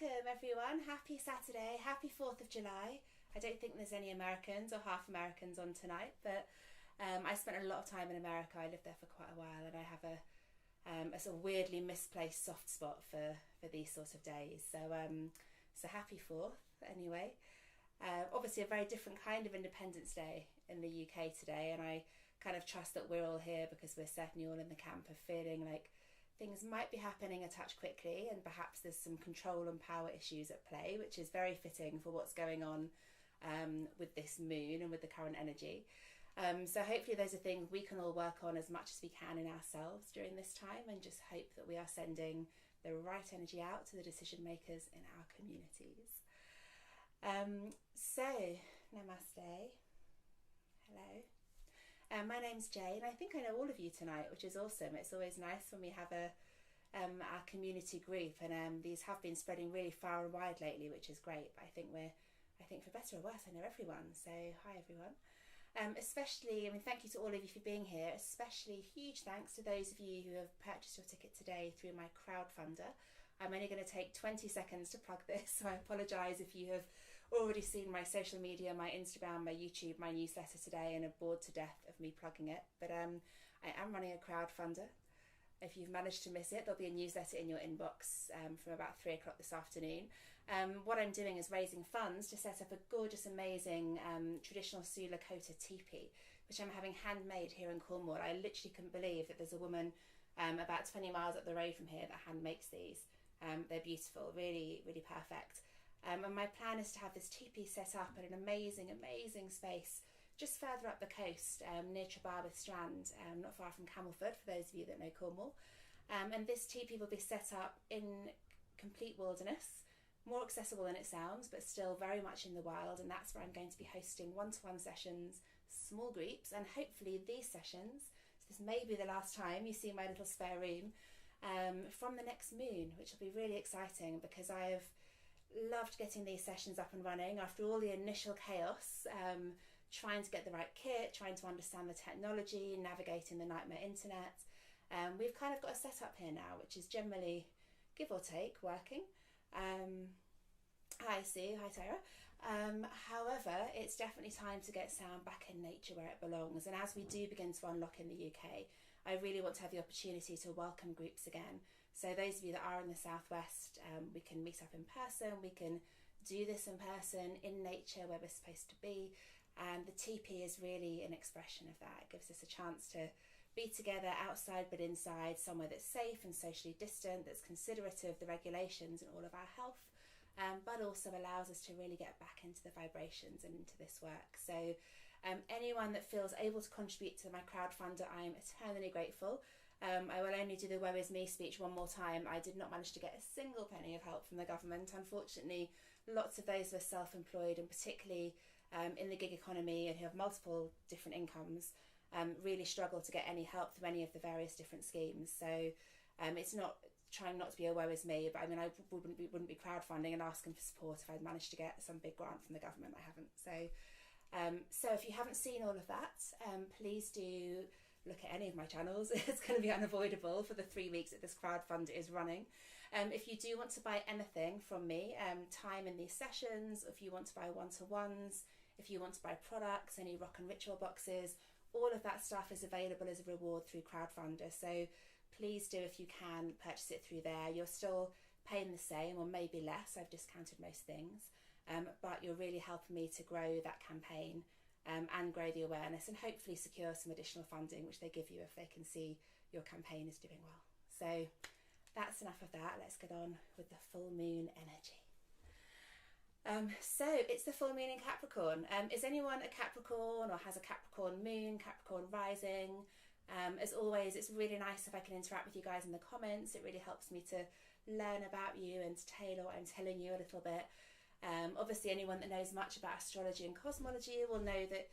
Welcome everyone, happy Saturday, happy 4th of July. I don't think there's any Americans or half Americans on tonight, but I spent a lot of time in America. I lived there for quite a while, and I have a sort of weirdly misplaced soft spot for these sort of days. So happy 4th anyway. Obviously a very different kind of Independence Day in the UK today, and I kind of trust that we're all here because we're certainly all in the camp of feeling like things might be happening a touch quickly, and perhaps there's some control and power issues at play, which is very fitting for what's going on with this moon and with the current energy. So hopefully those are things we can all work on as much as we can in ourselves during this time, and just hope that we are sending the right energy out to the decision makers in our communities. So namaste, hello. My name's Jane. I think I know all of you tonight, which is awesome. It's always nice when we have our community group, and these have been spreading really far and wide lately, which is great. But I think for better or worse, I know everyone. So hi everyone. Especially, thank you to all of you for being here. Especially huge thanks to those of you who have purchased your ticket today through my Crowdfunder. I'm only going to take 20 seconds to plug this, so I apologise if you have already seen my social media, my Instagram, my YouTube, my newsletter today, and are bored to death of me plugging it. But I am running a Crowdfunder. If you've managed to miss it, there'll be a newsletter in your inbox from about 3 o'clock this afternoon. What I'm doing is raising funds to set up a gorgeous, amazing traditional Sula Kota teepee, which I'm having handmade here in Cornwall. I literally couldn't believe that there's a woman about 20 miles up the road from here that hand makes these. They're beautiful, really, really perfect. And my plan is to have this teepee set up in an amazing, amazing space just further up the coast, near Trebarwith Strand, not far from Camelford, for those of you that know Cornwall. And this teepee will be set up in complete wilderness, more accessible than it sounds, but still very much in the wild. And that's where I'm going to be hosting one-to-one sessions, small groups, and hopefully these sessions, so this may be the last time you see my little spare room, from the next moon, which will be really exciting because I've loved getting these sessions up and running after all the initial chaos, trying to get the right kit, trying to understand the technology, navigating the nightmare internet. We've kind of got a setup here now, which is generally, give or take, working. Hi Sue, hi Tara. However, it's definitely time to get sound back in nature where it belongs, and as we do begin to unlock in the UK, I really want to have the opportunity to welcome groups again. So those of you that are in the southwest, we can meet up in person, we can do this in person, in nature where we're supposed to be, and the teepee is really an expression of that. It gives us a chance to be together outside but inside, somewhere that's safe and socially distant, that's considerate of the regulations and all of our health, but also allows us to really get back into the vibrations and into this work. So anyone that feels able to contribute to my Crowdfunder, I am eternally grateful. I will only do the woe is me speech one more time. I did not manage to get a single penny of help from the government. Unfortunately, lots of those who are self-employed, and particularly in the gig economy and who have multiple different incomes, really struggle to get any help through any of the various different schemes. So it's not trying not to be a woe is me, but I wouldn't be crowdfunding and asking for support if I'd managed to get some big grant from the government. I haven't. So if you haven't seen all of that, please do look at any of my channels. It's going to be unavoidable for the 3 weeks that this Crowdfunder is running. If you do want to buy anything from me, time in these sessions, if you want to buy one-to-ones, if you want to buy products, any rock and ritual boxes, all of that stuff is available as a reward through Crowdfunder. So please do, if you can, purchase it through there. You're still paying the same or maybe less. I've discounted most things, but you're really helping me to grow that campaign and grow the awareness, and hopefully secure some additional funding, which they give you if they can see your campaign is doing well. So that's enough of that. Let's get on with the full moon energy. So it's the full moon in Capricorn. Is anyone a Capricorn or has a Capricorn moon, Capricorn rising? As always, it's really nice if I can interact with you guys in the comments. It really helps me to learn about you and to tailor what I'm telling you a little bit. Obviously, anyone that knows much about astrology and cosmology will know that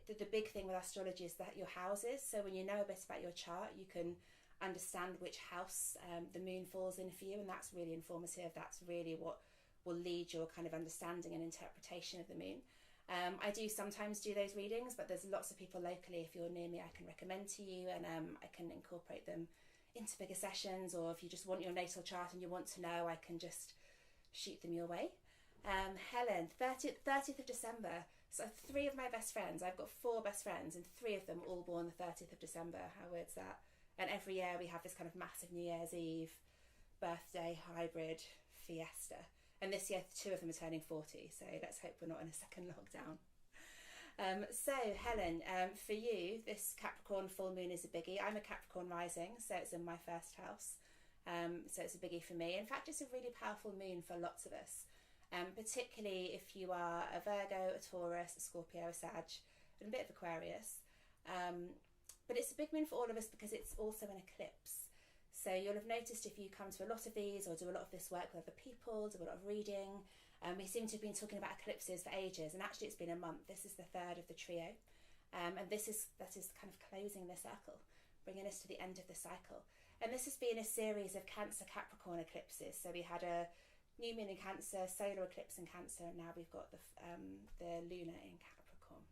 the big thing with astrology is that your houses. So when you know a bit about your chart, you can understand which house the moon falls in for you, and that's really informative. That's really what will lead your kind of understanding and interpretation of the moon. I do sometimes do those readings, but there's lots of people locally, if you're near me, I can recommend to you, and I can incorporate them into bigger sessions. Or if you just want your natal chart and you want to know, I can just shoot them your way. Helen, 30th of December. So 3 of my best friends, I've got 4 best friends, and 3 of them all born the 30th of December. How weird's that? And every year we have this kind of massive New Year's Eve birthday hybrid fiesta. And this year 2 of them are turning 40, so let's hope we're not in a second lockdown. So Helen, for you, this Capricorn full moon is a biggie. I'm a Capricorn rising, so it's in my first house. So it's a biggie for me. In fact, it's a really powerful moon for lots of us. Particularly if you are a Virgo, a Taurus, a Scorpio, a Sag, and a bit of Aquarius. But it's a big moon for all of us because it's also an eclipse. So you'll have noticed if you come to a lot of these or do a lot of this work with other people, do a lot of reading, we seem to have been talking about eclipses for ages, and actually it's been a month. This is the 3rd of the trio, and that is kind of closing the circle, bringing us to the end of the cycle. And this has been a series of Cancer Capricorn eclipses. So we had a new moon in Cancer, solar eclipse in Cancer, and now we've got the lunar in Capricorn.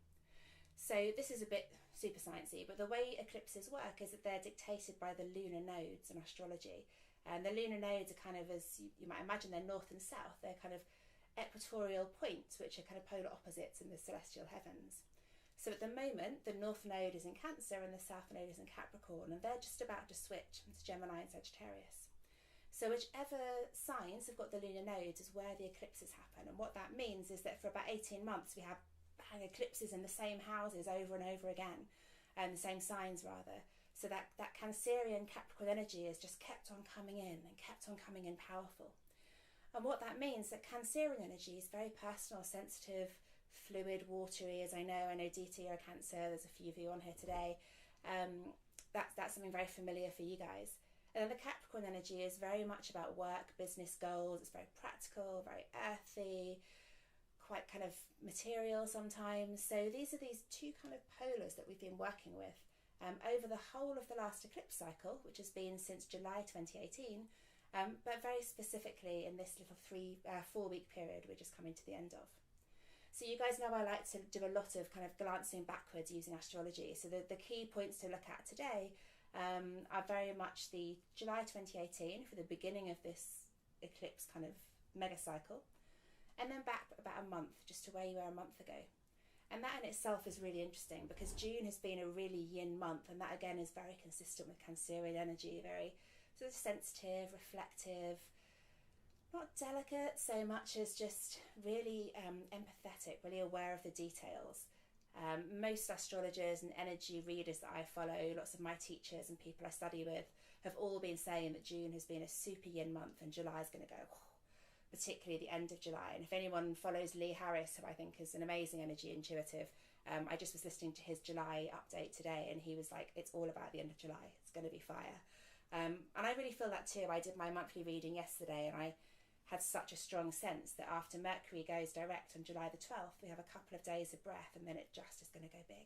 So this is a bit super sciencey, but the way eclipses work is that they're dictated by the lunar nodes in astrology. And the lunar nodes are kind of, as you might imagine, they're north and south. They're kind of equatorial points, which are kind of polar opposites in the celestial heavens. So at the moment, the north node is in Cancer and the south node is in Capricorn, and they're just about to switch into Gemini and Sagittarius. So whichever signs have got the lunar nodes is where the eclipses happen. And what that means is that for about 18 months, we have bang eclipses in the same houses over and over again, and the same signs rather. So that Cancerian Capricorn energy has just kept on coming in and kept on coming in powerful. And what that means that Cancerian energy is very personal, sensitive, fluid, watery, as I know DT, you're a Cancer, there's a few of you on here today. That's something very familiar for you guys. And then the Capricorn energy is very much about work, business goals. It's very practical, very earthy, quite kind of material sometimes. So these are these 2 kind of polars that we've been working with over the whole of the last eclipse cycle, which has been since July 2018, but very specifically in this little 4-week period we're just coming to the end of. So you guys know I like to do a lot of kind of glancing backwards using astrology. So the key points to look at today are very much the July 2018 for the beginning of this eclipse kind of mega cycle, and then back about a month, just to where you were a month ago. And that in itself is really interesting because June has been a really yin month, and that again is very consistent with Cancerian energy, very sort of sensitive, reflective, not delicate so much as just really empathetic, really aware of the details. Most astrologers and energy readers that I follow, lots of my teachers and people I study with, have all been saying that June has been a super yin month and July is going to go, particularly the end of July. And if anyone follows Lee Harris, who I think is an amazing energy intuitive, I just was listening to his July update today, and he was like, it's all about the end of July. It's going to be fire. And I really feel that too. I did my monthly reading yesterday, and I had such a strong sense that after Mercury goes direct on July the 12th, we have a couple of days of breath, and then it just is going to go big.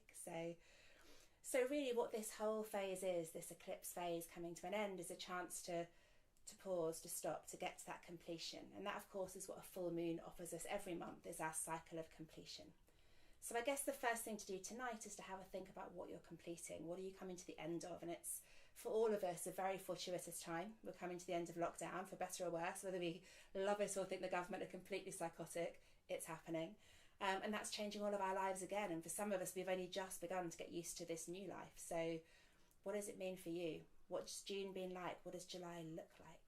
So really what this whole phase is, this eclipse phase coming to an end, is a chance to pause, to stop, to get to that completion. And that, of course, is what a full moon offers us every month, is our cycle of completion. So I guess the first thing to do tonight is to have a think about what you're completing. What are you coming to the end of? And it's, for all of us, a very fortuitous time. We're coming to the end of lockdown, for better or worse. Whether we love it or think the government are completely psychotic, it's happening. And that's changing all of our lives again. And for some of us, we've only just begun to get used to this new life. So what does it mean for you? What's June been like? What does July look like?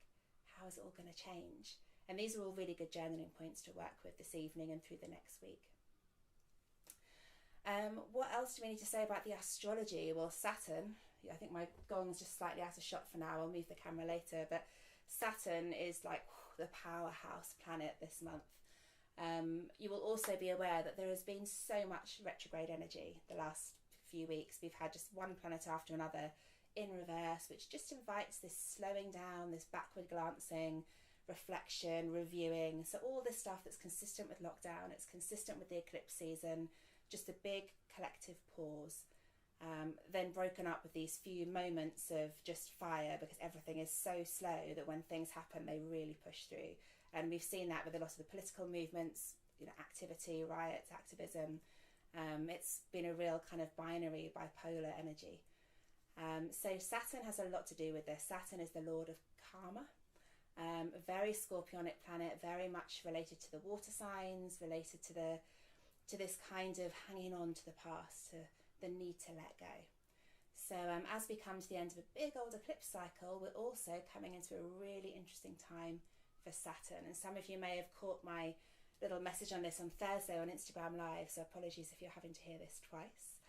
How is it all going to change? And these are all really good journaling points to work with this evening and through the next week. What else do we need to say about the astrology? Well, Saturn, I think my gong's just slightly out of shot for now. I'll move the camera later. But Saturn is like the powerhouse planet this month. You will also be aware that there has been so much retrograde energy the last few weeks. We've had just one planet after another in reverse, which just invites this slowing down, this backward glancing, reflection, reviewing. So all this stuff that's consistent with lockdown, it's consistent with the eclipse season, just a big collective pause, then broken up with these few moments of just fire, because everything is so slow that when things happen, they really push through. And we've seen that with a lot of the political movements, activity, riots, activism. It's been a real kind of binary, bipolar energy. So Saturn has a lot to do with this. Saturn is the lord of karma. A very scorpionic planet, very much related to the water signs, related to this kind of hanging on to the past, to the need to let go. So as we come to the end of a big old eclipse cycle, we're also coming into a really interesting time for Saturn. And some of you may have caught my little message on this on Thursday on Instagram Live, so apologies if you're having to hear this twice.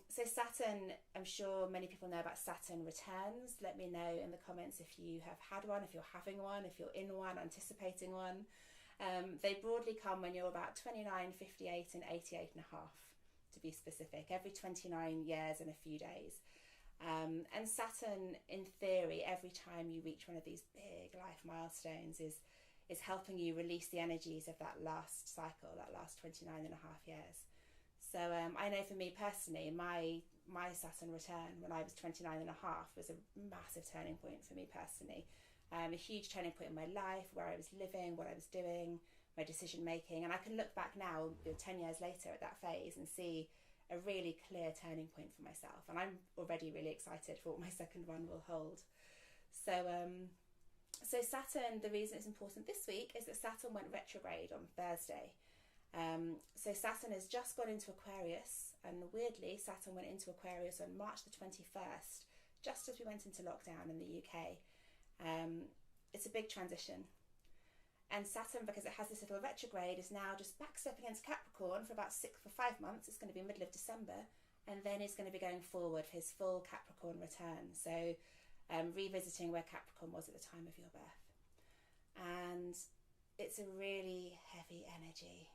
So Saturn, I'm sure many people know about Saturn returns. Let me know in the comments if you have had one, if you're having one, if you're in one, anticipating one. They broadly come when you're about 29, 58 and 88 and a half, to be specific, every 29 years and a few days. And Saturn, in theory, every time you reach one of these big life milestones is helping you release the energies of that last cycle, that last 29 and a half years. So I know for me personally, my Saturn return when I was 29 and a half was a massive turning point for me personally. A huge turning point in my life, where I was living, what I was doing, my decision making. And I can look back now, 10 years later at that phase, and see a really clear turning point for myself. And I'm already really excited for what my second one will hold. So Saturn, the reason it's important this week is that Saturn went retrograde on Thursday. So Saturn has just gone into Aquarius, and weirdly Saturn went into Aquarius on March the 21st, just as we went into lockdown in the UK. It's a big transition, and Saturn, because it has this little retrograde, is now just backstepping into Capricorn for 5 months. It's going to be middle of December, and then he's going to be going forward for his full Capricorn return, so revisiting where Capricorn was at the time of your birth. And it's a really heavy energy.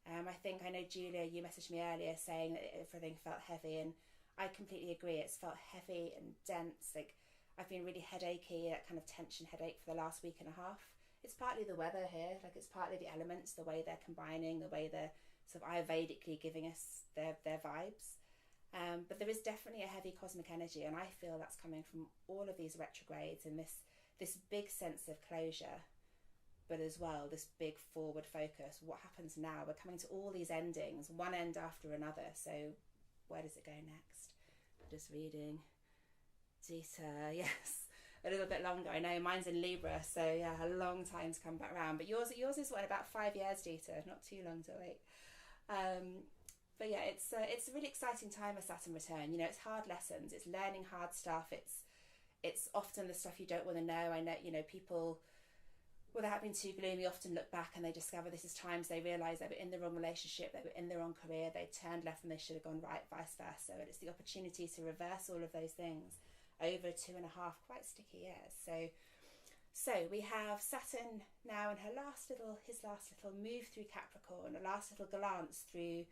I know Julia, you messaged me earlier saying that everything felt heavy, and I completely agree. It's felt heavy and dense. Like, I've been really headachy, that kind of tension headache for the last week and a half. It's partly the weather here, like it's partly the elements, the way they're combining, the way they're sort of Ayurvedically giving us their vibes. But there is definitely a heavy cosmic energy, and I feel that's coming from all of these retrogrades and this big sense of closure, but as well this big forward focus. What happens now? We're coming to all these endings, one end after another. So where does it go next? Just reading. Dita, yes, a little bit longer. I know mine's in Libra, so yeah, a long time to come back around. But yours is what, about 5 years, Dita? Not too long to wait. But yeah, it's a really exciting time of Saturn return. You know, it's hard lessons, it's learning hard stuff. It's often the stuff you don't want to know. I know, you know, people, without being too gloomy, often look back and they discover this is times they realise they were in the wrong relationship, they were in the wrong career, they turned left and they should have gone right, vice versa. And it's the opportunity to reverse all of those things over 2.5 quite sticky years. So we have Saturn now in his last little move through Capricorn, a last little glance through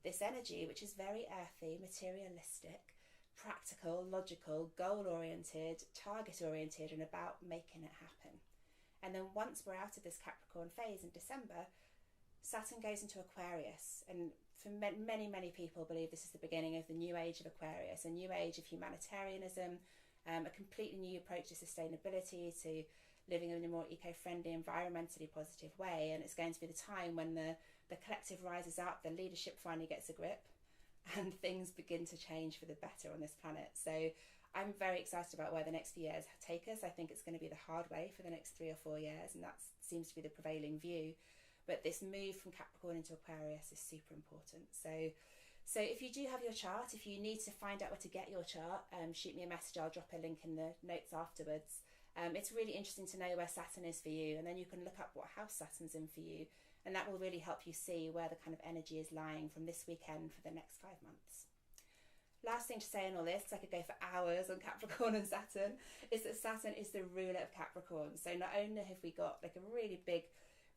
this energy, which is very earthy, materialistic, practical, logical, goal-oriented, target-oriented, and about making it happen. And then once we're out of this Capricorn phase in December, Saturn goes into Aquarius. And for many, many people believe this is the beginning of the new age of Aquarius, a new age of humanitarianism, a completely new approach to sustainability, to living in a more eco-friendly, environmentally positive way. And it's going to be the time when the collective rises up, the leadership finally gets a grip, and things begin to change for the better on this planet. So I'm very excited about where the next few years take us. I think it's going to be the hard way for the next 3 or 4 years, and that seems to be the prevailing view. But this move from Capricorn into Aquarius is super important. So if you do have your chart, if you need to find out where to get your chart, shoot me a message. I'll drop a link in the notes afterwards. It's really interesting to know where Saturn is for you, and then you can look up what house Saturn's in for you, and that will really help you see where the kind of energy is lying from this weekend for the next 5 months. Last thing to say in all this, I could go for hours on Capricorn and Saturn, is that Saturn is the ruler of Capricorn. So not only have we got like a really big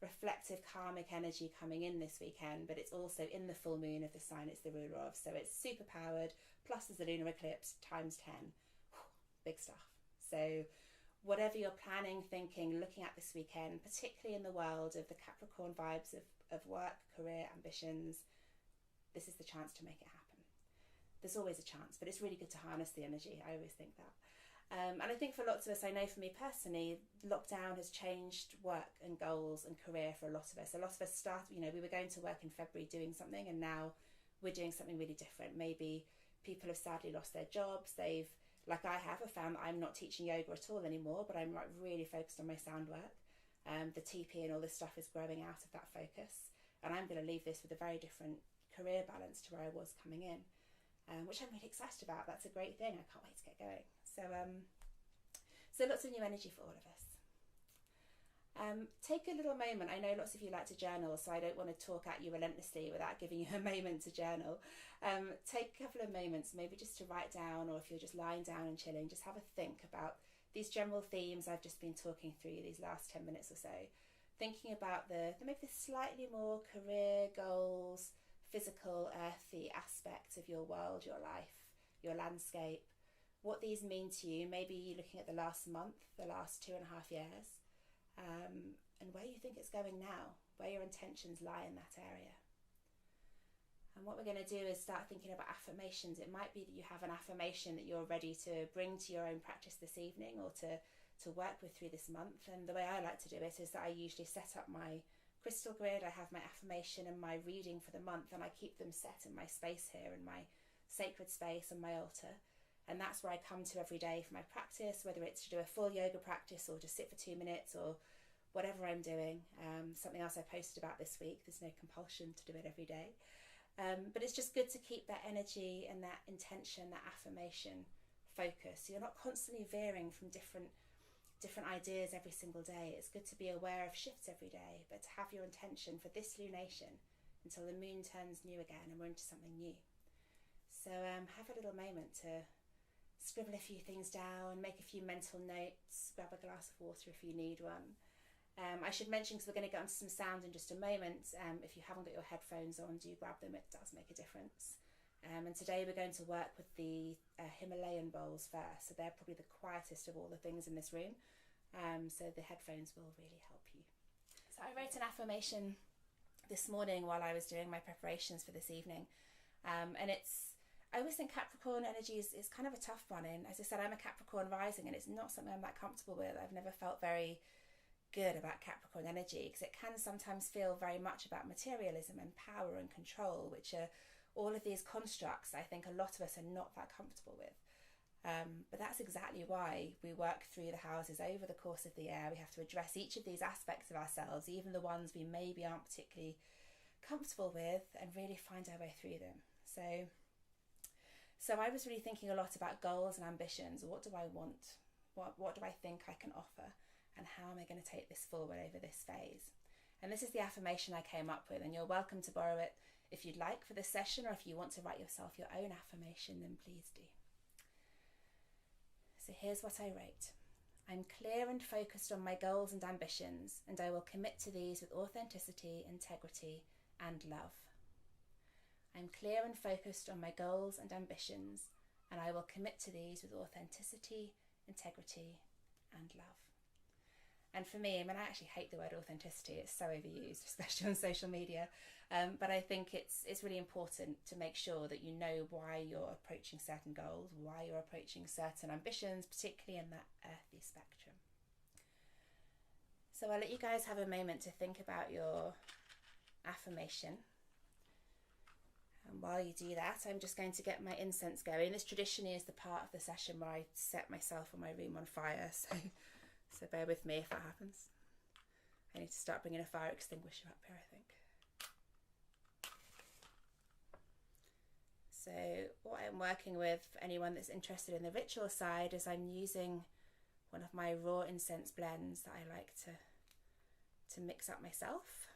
reflective karmic energy coming in this weekend, but it's also in the full moon of the sign it's the ruler of. So it's super powered, plus there's a lunar eclipse times 10. Big stuff. So whatever you're planning, thinking, looking at this weekend, particularly in the world of the Capricorn vibes of work, career, ambitions, this is the chance to make it happen. There's always a chance, but it's really good to harness the energy. I always think that. And I think for lots of us, I know for me personally, lockdown has changed work and goals and career for a lot of us. A lot of us we were going to work in February doing something, and now we're doing something really different. Maybe people have sadly lost their jobs, they've like I have, I found that I'm not teaching yoga at all anymore, but I'm like really focused on my sound work. The TP and all this stuff is growing out of that focus, and I'm going to leave this with a very different career balance to where I was coming in, which I'm really excited about. That's a great thing. I can't wait to get going. So lots of new energy for all of us. Take a little moment. I know lots of you like to journal, so I don't want to talk at you relentlessly without giving you a moment to journal. Take a couple of moments, maybe just to write down, or if you're just lying down and chilling, just have a think about these general themes I've just been talking through these last 10 minutes or so. Thinking about maybe the slightly more career goals, physical, earthy aspects of your world, your life, your landscape, what these mean to you. Maybe looking at the last month, the last 2.5 years. And where you think it's going now, where your intentions lie in that area. And what we're going to do is start thinking about affirmations. It might be that you have an affirmation that you're ready to bring to your own practice this evening, or to work with through this month. And the way I like to do it is that I usually set up my crystal grid. I have my affirmation and my reading for the month, and I keep them set in my space here, in my sacred space and my altar. And that's where I come to every day for my practice, whether it's to do a full yoga practice or just sit for 2 minutes or whatever I'm doing. Something else I posted about this week, there's no compulsion to do it every day. But it's just good to keep that energy and that intention, that affirmation focus. So you're not constantly veering from different ideas every single day. It's good to be aware of shifts every day, but to have your intention for this lunation until the moon turns new again and we're into something new. So have a little moment to scribble a few things down, make a few mental notes, grab a glass of water if you need one. I should mention, because we're going to get onto some sound in just a moment, if you haven't got your headphones on, do grab them. It does make a difference. And today we're going to work with the Himalayan bowls first, so they're probably the quietest of all the things in this room, so the headphones will really help you. So I wrote an affirmation this morning while I was doing my preparations for this evening, and I always think Capricorn energy is kind of a tough one, and as I said, I'm a Capricorn rising, and it's not something I'm that comfortable with. I've never felt very good about Capricorn energy, because it can sometimes feel very much about materialism and power and control, which are all of these constructs I think a lot of us are not that comfortable with. But that's exactly why we work through the houses over the course of the year. We have to address each of these aspects of ourselves, even the ones we maybe aren't particularly comfortable with, and really find our way through them. So I was really thinking a lot about goals and ambitions. What do I want? What do I think I can offer? And how am I going to take this forward over this phase? And this is the affirmation I came up with, and you're welcome to borrow it if you'd like for this session, or if you want to write yourself your own affirmation, then please do. So here's what I wrote. I'm clear and focused on my goals and ambitions, and I will commit to these with authenticity, integrity, and love. I'm clear and focused on my goals and ambitions, and I will commit to these with authenticity, integrity, and love. And for me, I mean, I actually hate the word authenticity. It's so overused, especially on social media. But I think it's really important to make sure that you know why you're approaching certain goals, why you're approaching certain ambitions, particularly in that earthy spectrum. So I'll let you guys have a moment to think about your affirmation. And while you do that, I'm just going to get my incense going. This traditionally is the part of the session where I set myself or my room on fire, so bear with me if that happens. I need to start bringing a fire extinguisher up here, I think. So what I'm working with, for anyone that's interested in the ritual side, is I'm using one of my raw incense blends that I like to mix up myself.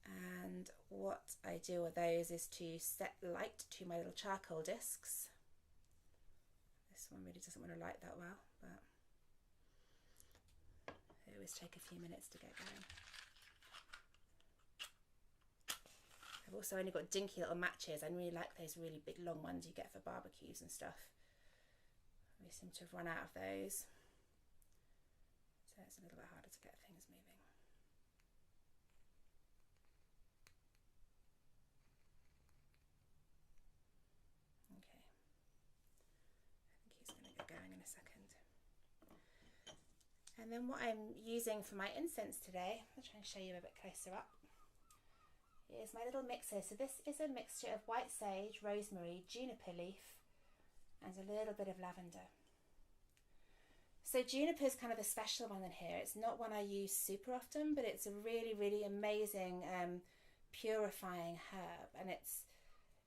And what I do with those is to set light to my little charcoal discs. This one really doesn't want to light that well, but they always take a few minutes to get going. I've also only got dinky little matches. I really like those really big long ones you get for barbecues and stuff. We seem to have run out of those, so it's a little bit harder to get things moving. Going in a second. And then what I'm using for my incense today, I'll try and show you a bit closer up, is my little mixer. So this is a mixture of white sage, rosemary, juniper leaf, and a little bit of lavender. So juniper is kind of a special one in here. It's not one I use super often, but it's a really, really amazing purifying herb, and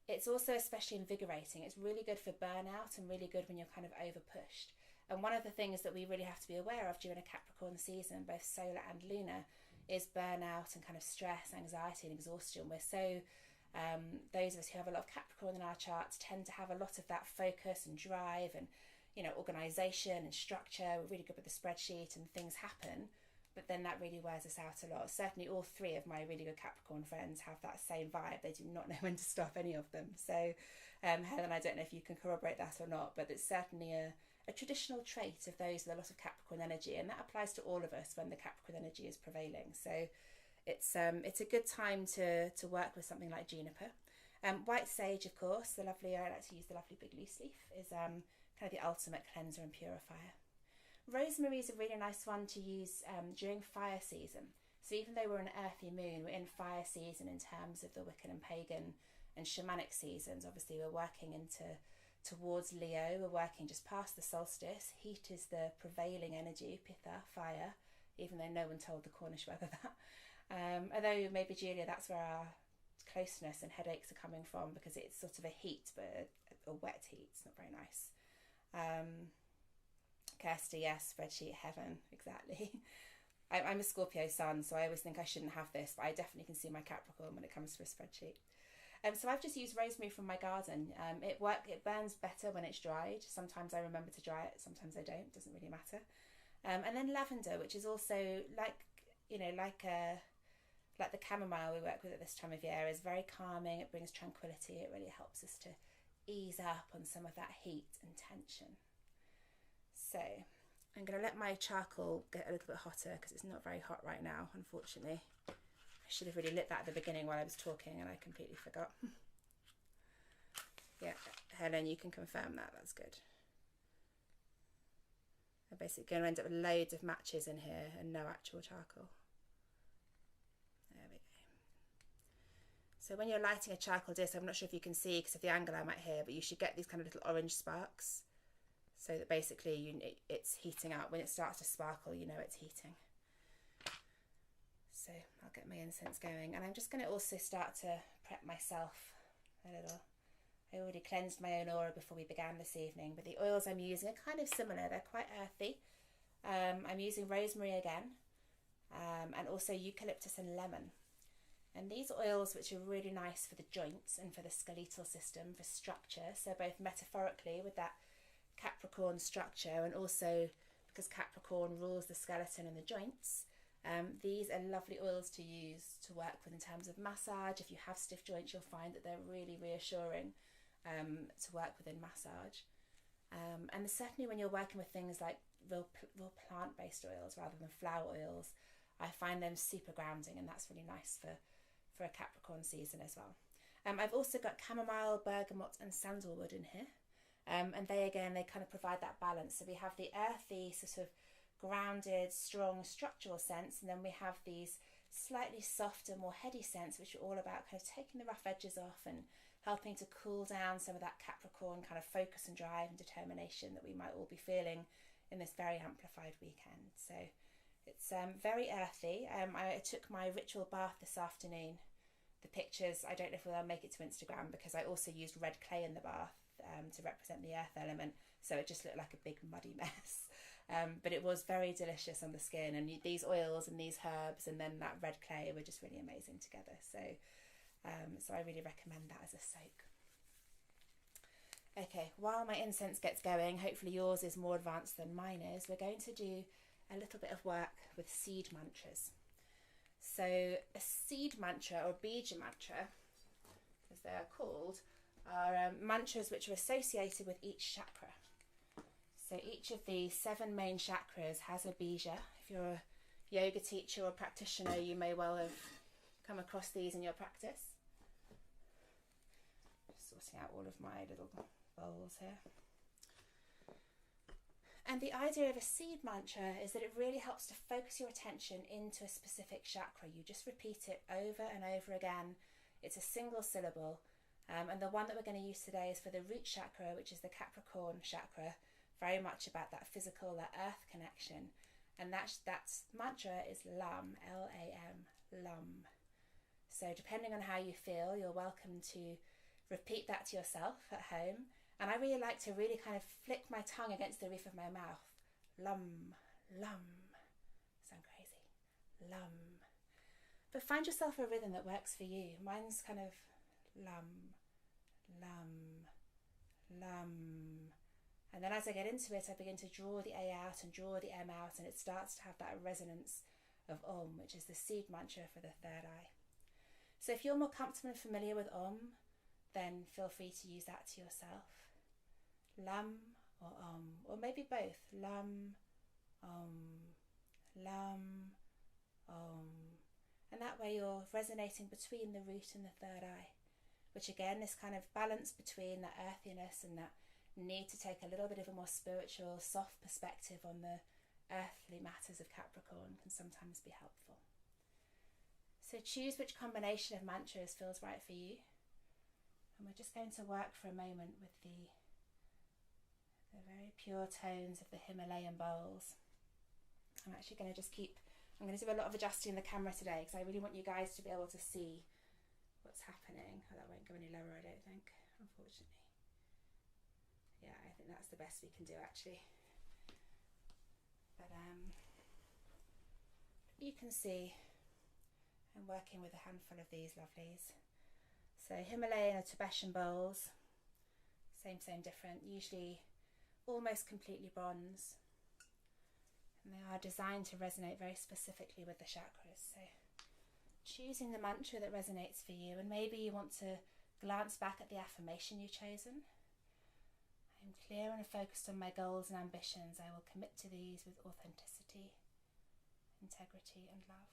it's also especially invigorating. It's really good for burnout and really good when you're kind of over pushed. And one of the things that we really have to be aware of during a Capricorn season, both solar and lunar, is burnout and kind of stress, anxiety and exhaustion. We're so, those of us who have a lot of Capricorn in our charts tend to have a lot of that focus and drive and, you know, organisation and structure. We're really good with the spreadsheet and things happen, but then that really wears us out a lot. Certainly all three of my really good Capricorn friends have that same vibe. They do not know when to stop, any of them. So Helen, I don't know if you can corroborate that or not, but it's certainly a traditional trait of those with a lot of Capricorn energy, and that applies to all of us when the Capricorn energy is prevailing. So it's a good time to work with something like juniper. White sage, of course, I like to use the lovely big loose leaf, is kind of the ultimate cleanser and purifier. Rosemary is a really nice one to use during fire season. So even though we're in an earthy moon, we're in fire season in terms of the Wiccan and pagan and shamanic seasons. Obviously we're working towards Leo, we're working just past the solstice. Heat is the prevailing energy, Pitta, fire, even though no one told the Cornish weather that. Although maybe, Julia, that's where our closeness and headaches are coming from, because it's sort of a heat, but a wet heat. It's not very nice. Kirsty, yes, spreadsheet heaven, exactly. I'm a Scorpio sun, so I always think I shouldn't have this, but I definitely can see my Capricorn when it comes to a spreadsheet. So I've just used rosemary from my garden. It burns better when it's dried. Sometimes I remember to dry it, sometimes I don't, doesn't really matter. And then lavender, which is also like the chamomile we work with at this time of year, is very calming. It brings tranquility. It really helps us to ease up on some of that heat and tension. So I'm going to let my charcoal get a little bit hotter because it's not very hot right now, unfortunately. I should have really lit that at the beginning while I was talking and I completely forgot. Yeah, Helen, you can confirm that. That's good. I'm basically going to end up with loads of matches in here and no actual charcoal. There we go. So when you're lighting a charcoal disc, I'm not sure if you can see because of the angle I'm at here, but you should get these kind of little orange sparks. So that basically it's heating up. When it starts to sparkle, you know it's heating. So I'll get my incense going, and I'm just going to also start to prep myself a little. I already cleansed my own aura before we began this evening, but the oils I'm using are kind of similar. They're quite earthy. I'm using rosemary again, and also eucalyptus and lemon. And these oils, which are really nice for the joints and for the skeletal system, for structure, so both metaphorically with that Capricorn structure, and also because Capricorn rules the skeleton and the joints, these are lovely oils to use to work with in terms of massage. If you have stiff joints, you'll find that they're really reassuring to work with in massage. And certainly when you're working with things like real plant-based oils rather than flower oils, I find them super grounding, and that's really nice for a Capricorn season as well. I've also got chamomile, bergamot and sandalwood in here. And they kind of provide that balance. So we have the earthy sort of grounded, strong structural sense, and then we have these slightly softer, more heady scents, which are all about kind of taking the rough edges off and helping to cool down some of that Capricorn kind of focus and drive and determination that we might all be feeling in this very amplified weekend. So it's very earthy. I took my ritual bath this afternoon. The pictures, I don't know if we'll make it to Instagram, because I also used red clay in the bath to represent the earth element, so it just looked like a big muddy mess. But it was very delicious on the skin, and these oils and these herbs and then that red clay were just really amazing together. So so I really recommend that as a soak. Okay, while my incense gets going, hopefully yours is more advanced than mine is, we're going to do a little bit of work with seed mantras. So a seed mantra, or bija mantra as they are called, are mantras which are associated with each chakra. So each of the 7 main chakras has a bija. If you're a yoga teacher or practitioner, you may well have come across these in your practice. Just sorting out all of my little bowls here. And the idea of a seed mantra is that it really helps to focus your attention into a specific chakra. You just repeat it over and over again. It's a single syllable. And the one that we're going to use today is for the root chakra, which is the Capricorn chakra, very much about that physical, that earth connection. And that mantra is LAM, L-A-M, LAM. So depending on how you feel, you're welcome to repeat that to yourself at home. And I really like to really kind of flick my tongue against the roof of my mouth. Lum, lum. Sound crazy. Lum. But find yourself a rhythm that works for you. Mine's kind of lum, lum, lum. And then as I get into it, I begin to draw the A out and draw the M out, and it starts to have that resonance of Om, which is the seed mantra for the third eye. So if you're more comfortable and familiar with Om, then feel free to use that to yourself. Lam or Om, or maybe both. Lam, Om, Lam, Om. And that way you're resonating between the root and the third eye, which again is kind of balance between that earthiness and that need to take a little bit of a more spiritual, soft perspective on the earthly matters of Capricorn can sometimes be helpful. So choose which combination of mantras feels right for you. And we're just going to work for a moment with the very pure tones of the Himalayan bowls. I'm actually going to I'm going to do a lot of adjusting the camera today because I really want you guys to be able to see what's happening. Oh, that won't go any lower, I don't think, unfortunately. Yeah, I think that's the best we can do actually. But you can see I'm working with a handful of these lovelies. So Himalayan or Tibetan bowls, same different, usually almost completely bronze, and they are designed to resonate very specifically with the chakras. So choosing the mantra that resonates for you, and maybe you want to glance back at the affirmation you've chosen. I'm clear and focused on my goals and ambitions. I will commit to these with authenticity, integrity and love.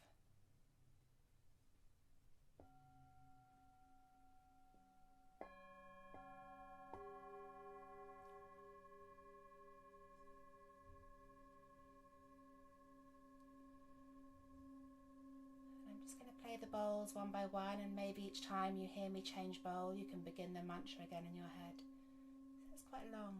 Play the bowls one by one, and maybe each time you hear me change bowl, you can begin the mantra again in your head. So it's quite long.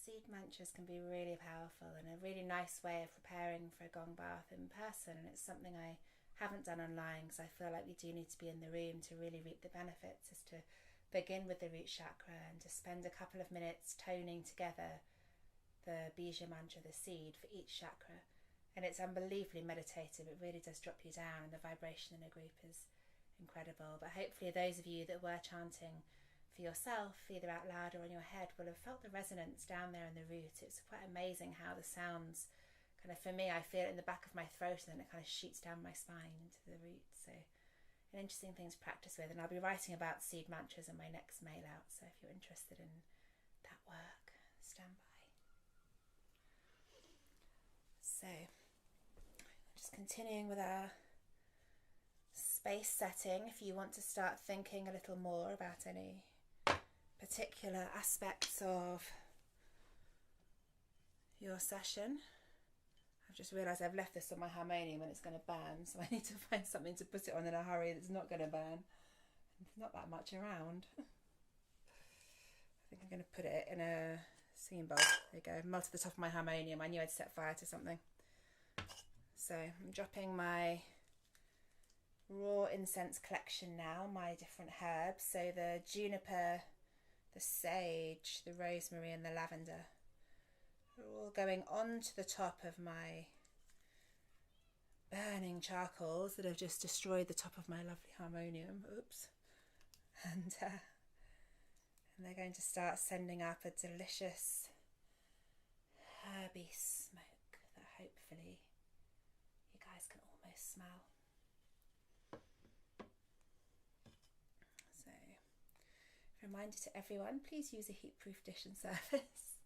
Seed mantras can be really powerful and a really nice way of preparing for a gong bath in person, and it's something I haven't done online because I feel like we do need to be in the room to really reap the benefits, is to begin with the root chakra and to spend a couple of minutes toning together the bija mantra, the seed, for each chakra. And it's unbelievably meditative. It really does drop you down, and the vibration in a group is incredible. But hopefully those of you that were chanting for yourself, either out loud or in your head, will have felt the resonance down there in the root. It's quite amazing how the sounds, kind of, for me, I feel it in the back of my throat and then it kind of shoots down my spine into the root. So an interesting thing to practice with, and I'll be writing about seed mantras in my next mail out, so if you're interested in that work, stand by. So just continuing with our space setting, if you want to start thinking a little more about any particular aspects of your session. I've just realised I've left this on my harmonium and it's going to burn, so I need to find something to put it on in a hurry that's not going to burn. There's not that much around. I think I'm going to put it in a singing bowl. There you go, melted the top of my harmonium. I knew I'd set fire to something. So I'm dropping my raw incense collection now, my different herbs. So the juniper, the sage, the rosemary and the lavender are all going onto the top of my burning charcoals that have just destroyed the top of my lovely harmonium. Oops. And they're going to start sending up a delicious herby smoke that hopefully you guys can almost smell. So, reminder to everyone, please use a heat-proof dish and surface.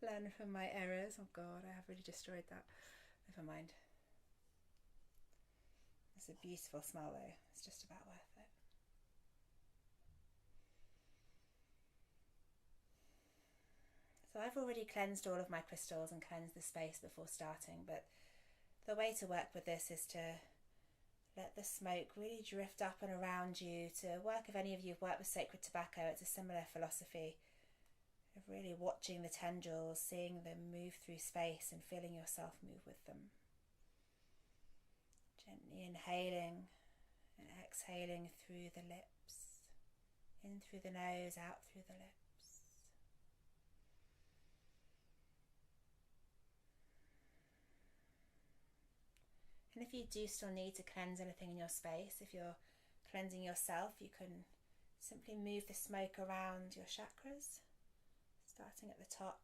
Learn from my errors. Oh God, I have really destroyed that. Never mind. It's a beautiful smell though. It's just about worth it. So I've already cleansed all of my crystals and cleansed the space before starting, but the way to work with this is to let the smoke really drift up and around you. To work, if any of you have worked with sacred tobacco, it's a similar philosophy of really watching the tendrils, seeing them move through space and feeling yourself move with them. Gently inhaling and exhaling through the lips, in through the nose, out through the lips. And if you do still need to cleanse anything in your space, if you're cleansing yourself, you can simply move the smoke around your chakras, starting at the top,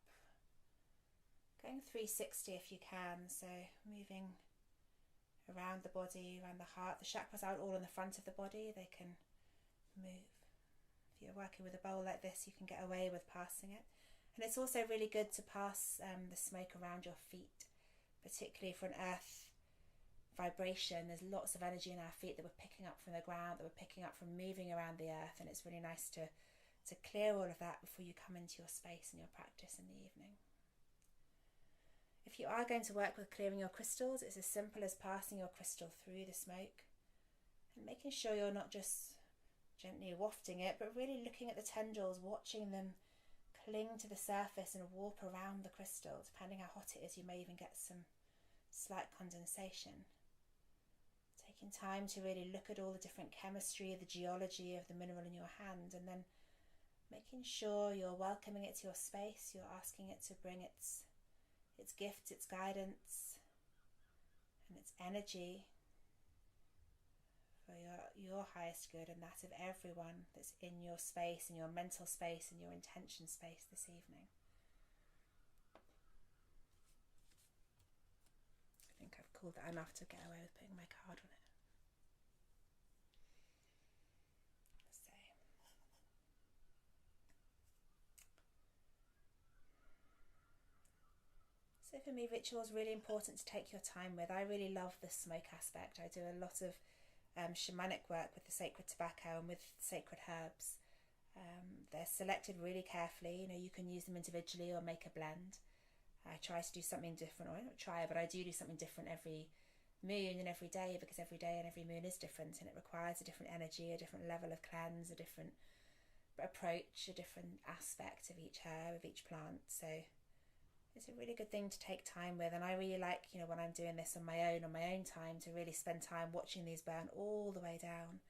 going 360 if you can, so moving around the body, around the heart. The chakras aren't all in the front of the body, they can move. If you're working with a bowl like this, you can get away with passing it. And it's also really good to pass the smoke around your feet, particularly for an earth vibration. There's lots of energy in our feet that we're picking up from the ground, that we're picking up from moving around the earth, and it's really nice to clear all of that before you come into your space and your practice in the evening. If you are going to work with clearing your crystals, it's as simple as passing your crystal through the smoke and making sure you're not just gently wafting it, but really looking at the tendrils, watching them cling to the surface and warp around the crystal. Depending how hot it is, you may even get some slight condensation. Taking time to really look at all the different chemistry, the geology of the mineral in your hand, and then making sure you're welcoming it to your space. You're asking it to bring its gifts, its guidance, and its energy for your highest good and that of everyone that's in your space, in your mental space, in your intention space this evening. I think I've called that enough to get away with putting my card on it. So for me, ritual is really important to take your time with. I really love the smoke aspect. I do a lot of shamanic work with the sacred tobacco and with sacred herbs. They're selected really carefully. You know, you can use them individually or make a blend. I try to do something different, or I don't try, but I do something different every moon and every day, because every day and every moon is different and it requires a different energy, a different level of cleanse, a different approach, a different aspect of each herb, of each plant. So it's a really good thing to take time with. And I really like, you know, when I'm doing this on my own time, to really spend time watching these burn all the way down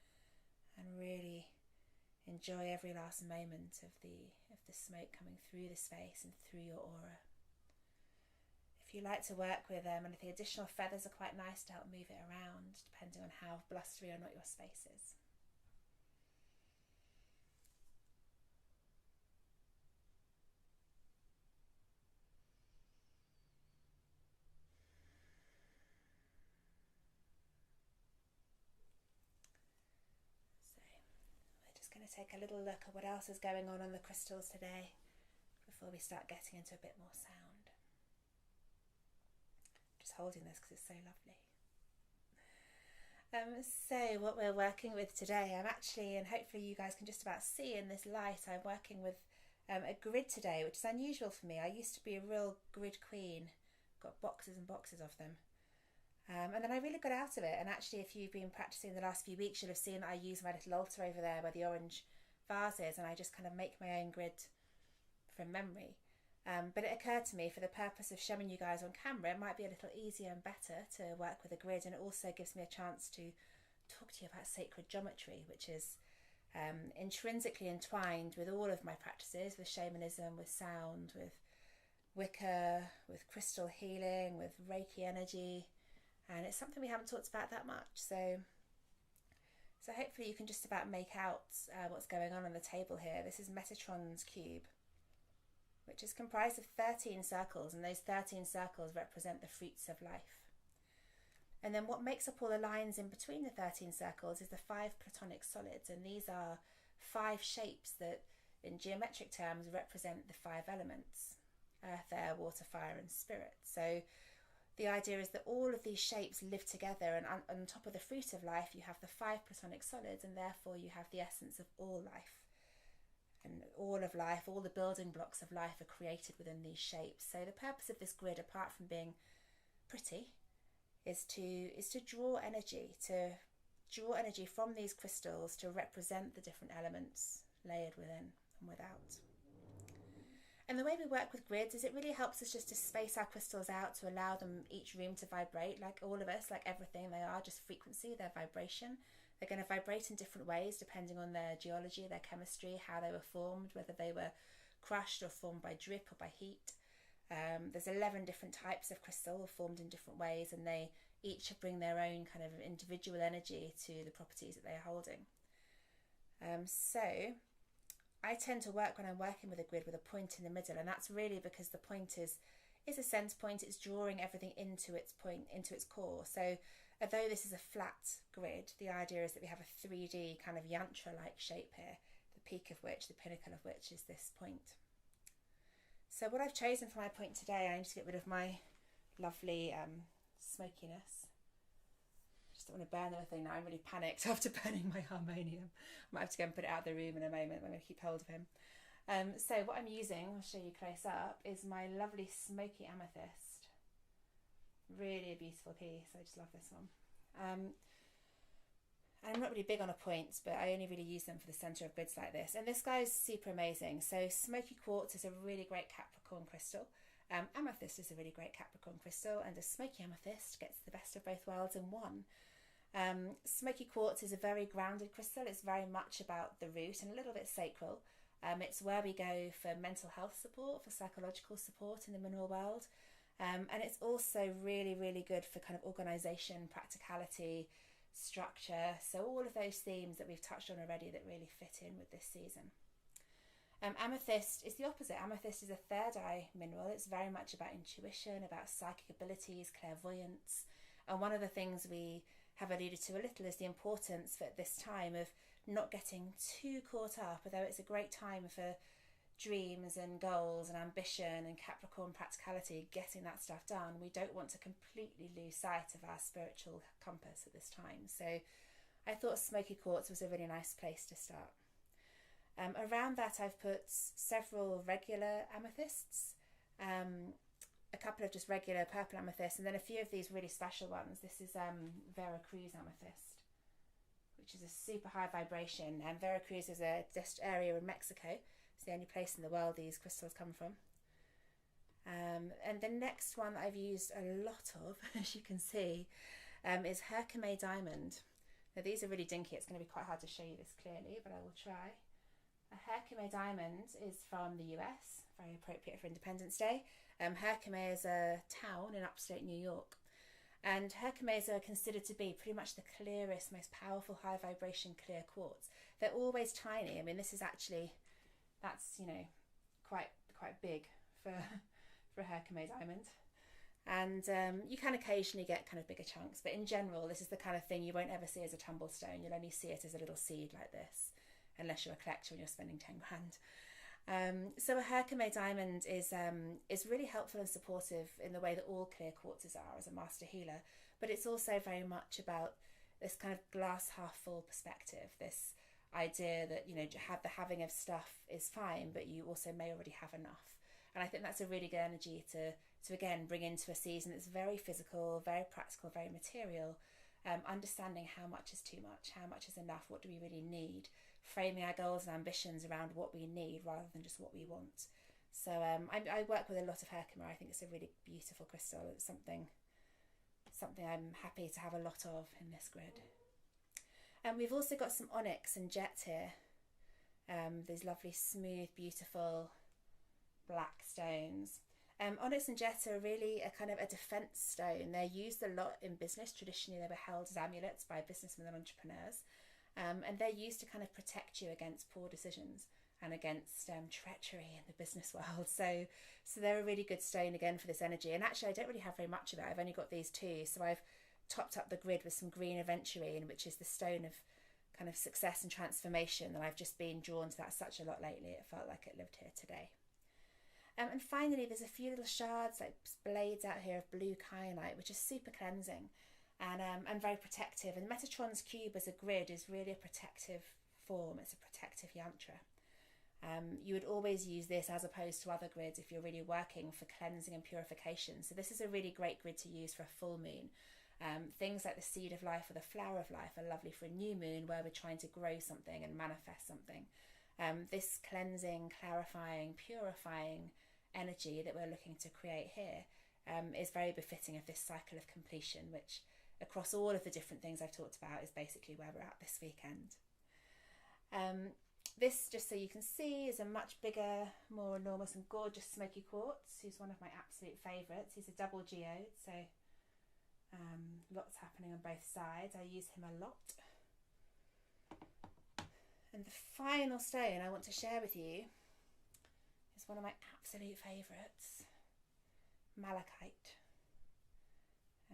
and really enjoy every last moment of the smoke coming through the space and through your aura. If you like to work with anything, additional feathers are quite nice to help move it around, depending on how blustery or not your space is. Going to take a little look at what else is going on the crystals today before we start getting into a bit more sound. Just holding this because it's so lovely. So what we're working with today, I'm actually, and hopefully you guys can just about see in this light, I'm working with a grid today, which is unusual for me. I used to be a real grid queen, got boxes and boxes of them. And then I really got out of it, and actually if you've been practicing the last few weeks, you'll have seen that I use my little altar over there where the orange vase is, and I just kind of make my own grid from memory. But it occurred to me, for the purpose of showing you guys on camera, it might be a little easier and better to work with a grid, and it also gives me a chance to talk to you about sacred geometry, which is intrinsically entwined with all of my practices, with shamanism, with sound, with Wicca, with crystal healing, with Reiki energy. And it's something we haven't talked about that much, so hopefully you can just about make out what's going on the table here. This is Metatron's cube, which is comprised of 13 circles, and those 13 circles represent the fruits of life. And then what makes up all the lines in between the 13 circles is the 5 platonic solids, and these are 5 shapes that in geometric terms represent the 5 elements: earth, air, water, fire and spirit. So the idea is that all of these shapes live together, and on top of the fruit of life you have the 5 platonic solids, and therefore you have the essence of all life. And all of life, all the building blocks of life are created within these shapes. So the purpose of this grid, apart from being pretty, is to draw energy, from these crystals to represent the different elements layered within and without. And the way we work with grids is it really helps us just to space our crystals out, to allow them, each room, to vibrate like all of us, like everything. They are just frequency, they're vibration. They're going to vibrate in different ways depending on their geology, their chemistry, how they were formed, whether they were crushed or formed by drip or by heat. There's 11 different types of crystal formed in different ways, and they each bring their own kind of individual energy to the properties that they're holding. So I tend to work, when I'm working with a grid, with a point in the middle, and that's really because the point is a center point. It's drawing everything into its point, into its core. So although this is a flat grid, the idea is that we have a 3D kind of yantra-like shape here, the peak of which, the pinnacle of which, is this point. So what I've chosen for my point today, I need to get rid of my lovely smokiness. I just don't want to burn anything now. I'm really panicked after burning my harmonium. I might have to go and put it out of the room in a moment. I'm going to keep hold of him. So what I'm using, I'll show you close up, is my lovely smoky amethyst. Really a beautiful piece. I just love this one. I'm not really big on a point, but I only really use them for the centre of grids like this. And this guy's super amazing. So smoky quartz is a really great Capricorn crystal. Amethyst is a really great Capricorn crystal, and a smoky amethyst gets the best of both worlds in one. Smoky quartz is a very grounded crystal. It's very much about the root and a little bit sacral. It's where we go for mental health support, for psychological support in the mineral world. And it's also really, really good for kind of organisation, practicality, structure. So all of those themes that we've touched on already that really fit in with this season. Amethyst is the opposite. Amethyst is a third eye mineral. It's very much about intuition, about psychic abilities, clairvoyance. And one of the things we have alluded to a little is the importance at this time of not getting too caught up, although it's a great time for dreams and goals and ambition and Capricorn practicality, getting that stuff done. We don't want to completely lose sight of our spiritual compass at this time. So I thought smoky quartz was a really nice place to start. Around that I've put several regular amethysts, a couple of just regular purple amethysts, and then a few of these really special ones. This is Veracruz amethyst, which is a super high vibration. And Veracruz is a area in Mexico. It's the only place in the world these crystals come from. And the next one that I've used a lot of, as you can see, is Herkimer Diamond. Now these are really dinky. It's going to be quite hard to show you this clearly, but I will try. A Herkimer Diamond is from the US, very appropriate for Independence Day. Herkimer is a town in upstate New York. And Herkimers are considered to be pretty much the clearest, most powerful high vibration clear quartz. They're always tiny. I mean, this is actually, that's, you know, quite big for a Herkimer diamond. And you can occasionally get kind of bigger chunks, but in general, this is the kind of thing you won't ever see as a tumble stone. You'll only see it as a little seed like this, unless you're a collector and you're spending 10 grand. So a Herkimer diamond is really helpful and supportive in the way that all clear quartzes are as a master healer, but it's also very much about this kind of glass half full perspective, this idea that, you know, the having of stuff is fine, but you also may already have enough. And I think that's a really good energy to again bring into a season that's very physical, very practical, very material, understanding how much is too much, how much is enough, what do we really need, framing our goals and ambitions around what we need rather than just what we want. So I work with a lot of Herkimer. I think it's a really beautiful crystal. It's something I'm happy to have a lot of in this grid. And we've also got some onyx and jet here. These lovely, smooth, beautiful black stones. Onyx and jet are really a kind of a defense stone. They're used a lot in business. Traditionally, they were held as amulets by businessmen and entrepreneurs. And they're used to kind of protect you against poor decisions and against treachery in the business world. So they're a really good stone again for this energy. And actually, I don't really have very much of it. I've only got these two. So I've topped up the grid with some green aventurine, which is the stone of kind of success and transformation. And I've just been drawn to that such a lot lately. It felt like it lived here today. And finally, there's a few little shards, like blades out here of blue kyanite, which is super cleansing and very protective. And Metatron's cube as a grid is really a protective form. It's a protective yantra. You would always use this as opposed to other grids if you're really working for cleansing and purification. So this is a really great grid to use for a full moon. Things like the seed of life or the flower of life are lovely for a new moon where we're trying to grow something and manifest something. This cleansing, clarifying, purifying energy that we're looking to create here is very befitting of this cycle of completion, which across all of the different things I've talked about is basically where we're at this weekend. This, just so you can see, is a much bigger, more enormous and gorgeous smoky quartz. He's one of my absolute favourites. He's a double geode, so lots happening on both sides. I use him a lot. And the final stone I want to share with you is one of my absolute favourites, malachite.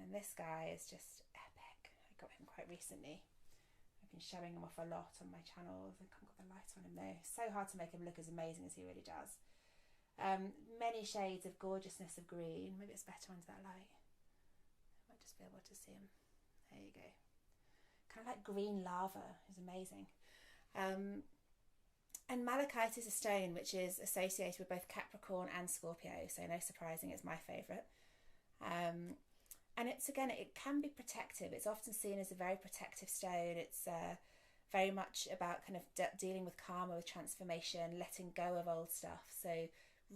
And this guy is just epic. I got him quite recently. I've been showing him off a lot on my channels. I haven't got the light on him though. So hard to make him look as amazing as he really does. Many shades of gorgeousness of green. Maybe it's better under that light. I might just be able to see him. There you go. Kind of like green lava. It's amazing. And malachite is a stone which is associated with both Capricorn and Scorpio, so no surprising, it's my favourite. And it's, again, it can be protective. It's often seen as a very protective stone. It's very much about kind of dealing with karma, with transformation, letting go of old stuff. So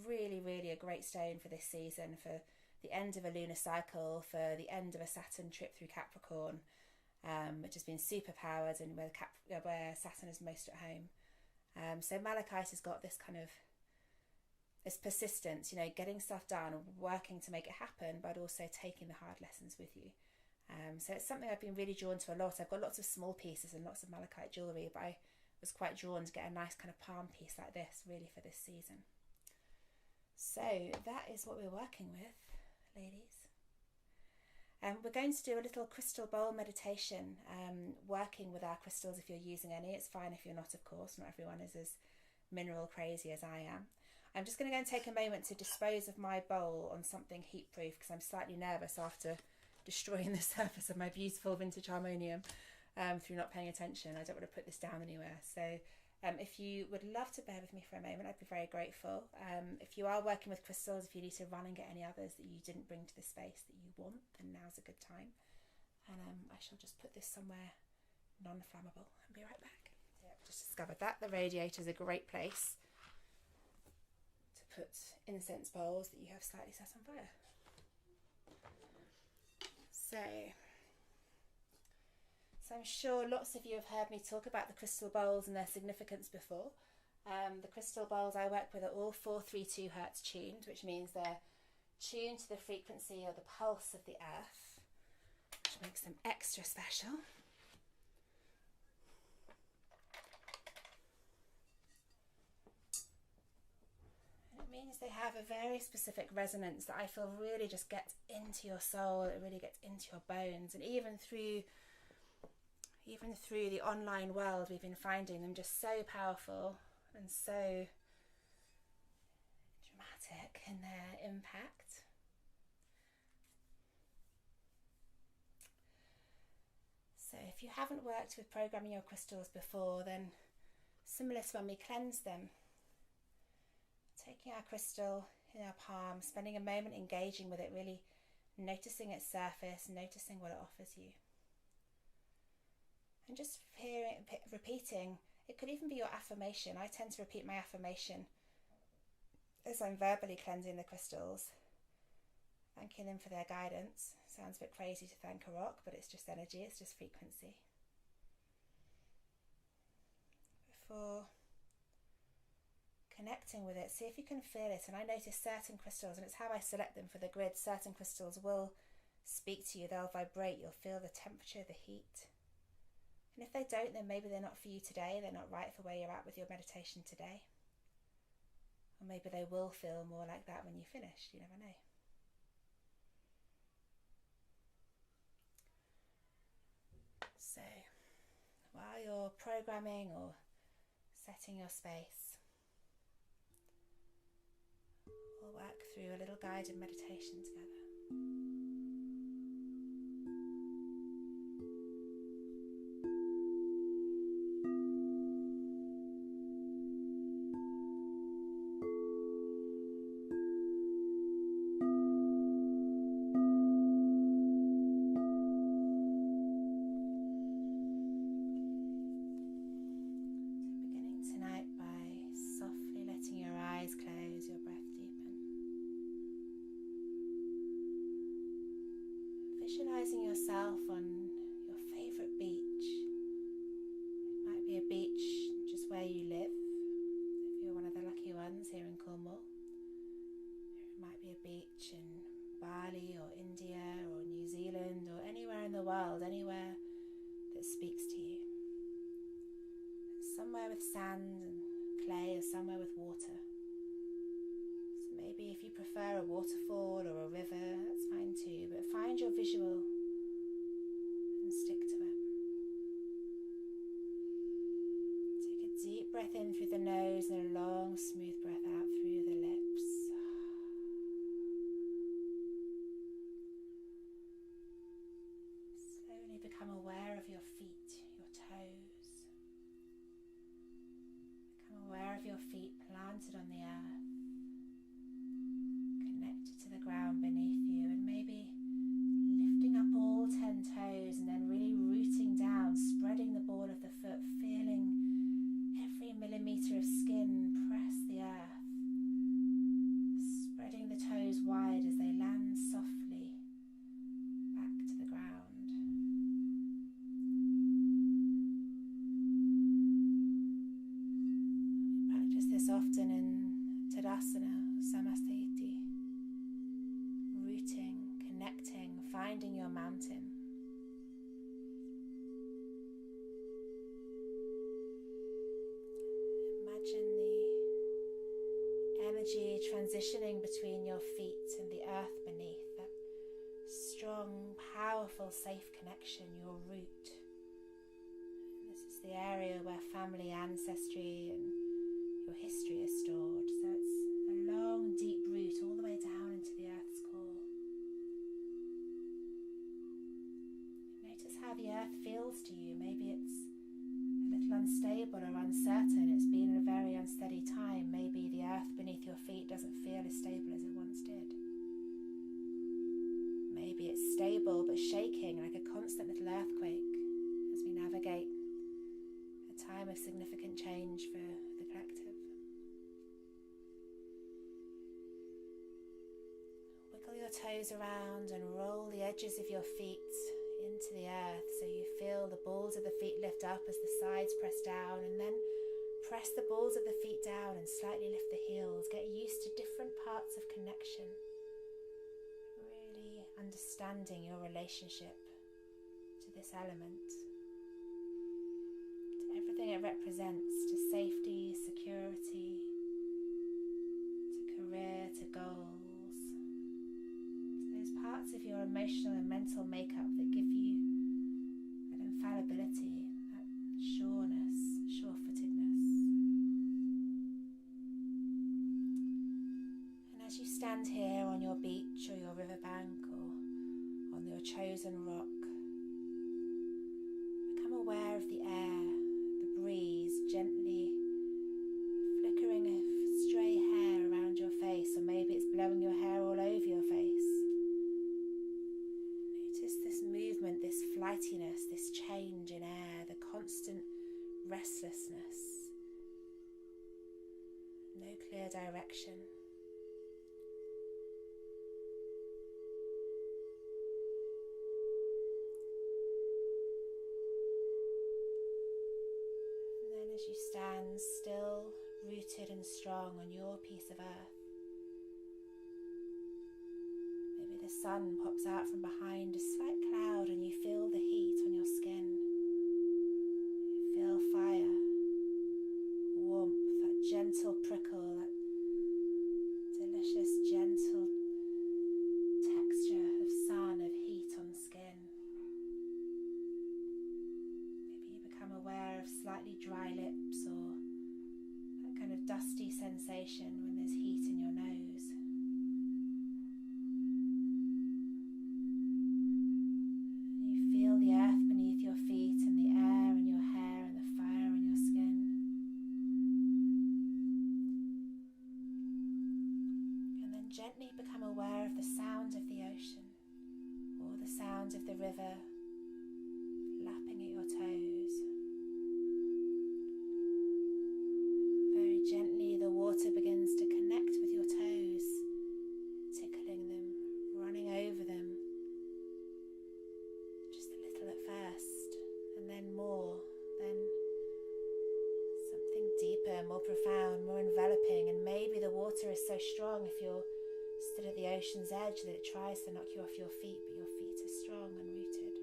really, really a great stone for this season, for the end of a lunar cycle, for the end of a Saturn trip through Capricorn, which has been super powered and where Saturn is most at home. So malachite has got this kind of, this persistence, you know, getting stuff done, working to make it happen, but also taking the hard lessons with you. So it's something I've been really drawn to a lot. I've got lots of small pieces and lots of malachite jewellery, but I was quite drawn to get a nice kind of palm piece like this, really, for this season. So that is what we're working with, ladies. We're going to do a little crystal bowl meditation, working with our crystals if you're using any. It's fine if you're not, of course. Not everyone is as mineral crazy as I am. I'm just going to go and take a moment to dispose of my bowl on something heat-proof because I'm slightly nervous after destroying the surface of my beautiful vintage harmonium through not paying attention. I don't want to put this down anywhere. So if you would love to bear with me for a moment, I'd be very grateful. If you are working with crystals, if you need to run and get any others that you didn't bring to the space that you want, then now's a good time. And I shall just put this somewhere non-flammable. I'll be right back. Yeah, I've just discovered that. The radiator is a great place to put incense bowls that you have slightly set on fire. So I'm sure lots of you have heard me talk about the crystal bowls and their significance before. The crystal bowls I work with are all 432 Hz tuned, which means they're tuned to the frequency or the pulse of the earth, which makes them extra special. And it means they have a very specific resonance that I feel really just gets into your soul, it really gets into your bones, and even through the online world, we've been finding them just so powerful and so dramatic in their impact. So if you haven't worked with programming your crystals before, then similar to when we cleanse them, taking our crystal in our palm, spending a moment engaging with it, really noticing its surface, noticing what it offers you. And just repeating, it could even be your affirmation. I tend to repeat my affirmation as I'm verbally cleansing the crystals, thanking them for their guidance. Sounds a bit crazy to thank a rock, but it's just energy, it's just frequency. Before connecting with it, see if you can feel it. And I notice certain crystals, and it's how I select them for the grid, certain crystals will speak to you, they'll vibrate, you'll feel the temperature, the heat. And if they don't, then maybe they're not for you today, they're not right for where you're at with your meditation today. Or maybe they will feel more like that when you finish, you never know. So, while you're programming or setting your space, we'll work through a little guided meditation together. Visualizing yourself on your favourite beach. It might be a beach just where you live, if you're one of the lucky ones here in Cornwall. It might be a beach in Bali or India or New Zealand or anywhere in the world, anywhere that speaks to you. Somewhere with sand and clay or somewhere with water. Maybe if you prefer a waterfall or a river, that's fine too, but find your visual and stick to it. Take a deep breath in through the nose and a long, smooth breath out through the lips. Slowly become aware of your feet, your toes. Become aware of your feet planted on the earth, to the ground beneath you, and maybe lifting up all 10 toes and then really rooting down, spreading the ball of the foot, feeling every millimetre of skin press the earth, spreading the toes wide as they land softly back to the ground. We practice this often in Tadasana, Samasthiti. Connecting, finding your mountain. Imagine the energy transitioning between your feet and the earth beneath, that strong, powerful, safe connection, your root. And this is the area where family ancestry and your history is stored. So it's a long, deep root all the way down into the earth's core. How the earth feels to you. Maybe it's a little unstable or uncertain. It's been a very unsteady time. Maybe the earth beneath your feet doesn't feel as stable as it once did. Maybe it's stable but shaking, like a constant little earthquake as we navigate Wiggle your toes around and roll the edges of your feet into the earth so you feel the balls of the feet lift up as the sides press down, and then press the balls of the feet down and slightly lift the heels. Get used to different parts of connection, really understanding your relationship to this element, to everything it represents, to safety, security, to career, to goals, to those parts of your emotional and mental makeup that give you that infallibility, that sureness, sure-footedness. And as you stand here on your beach or your riverbank or on your chosen rock, become aware of the air, the breeze gently flickering a stray hair around your face, or maybe it's blowing your hair all over your face. Notice this movement, this flightiness, this change in air, the constant restlessness, no clear direction. As you stand still, rooted and strong on your piece of earth, maybe the sun pops out from behind a slight cloud and you feel the heat on your skin. You feel fire, warmth, that gentle prickle, that delicious gentle texture of sun, of heat on skin. Aware of slightly dry lips or that kind of dusty sensation when there's heat in your nose. You feel the earth beneath your feet and the air in your hair and the fire on your skin. And then gently become aware of the sound of the ocean or the sound of the river lapping at your toes. Gently the water begins to connect with your toes, tickling them, running over them, just a little at first, and then more, then something deeper, more profound, more enveloping, and maybe the water is so strong if you're stood at the ocean's edge that it tries to knock you off your feet, but your feet are strong and rooted.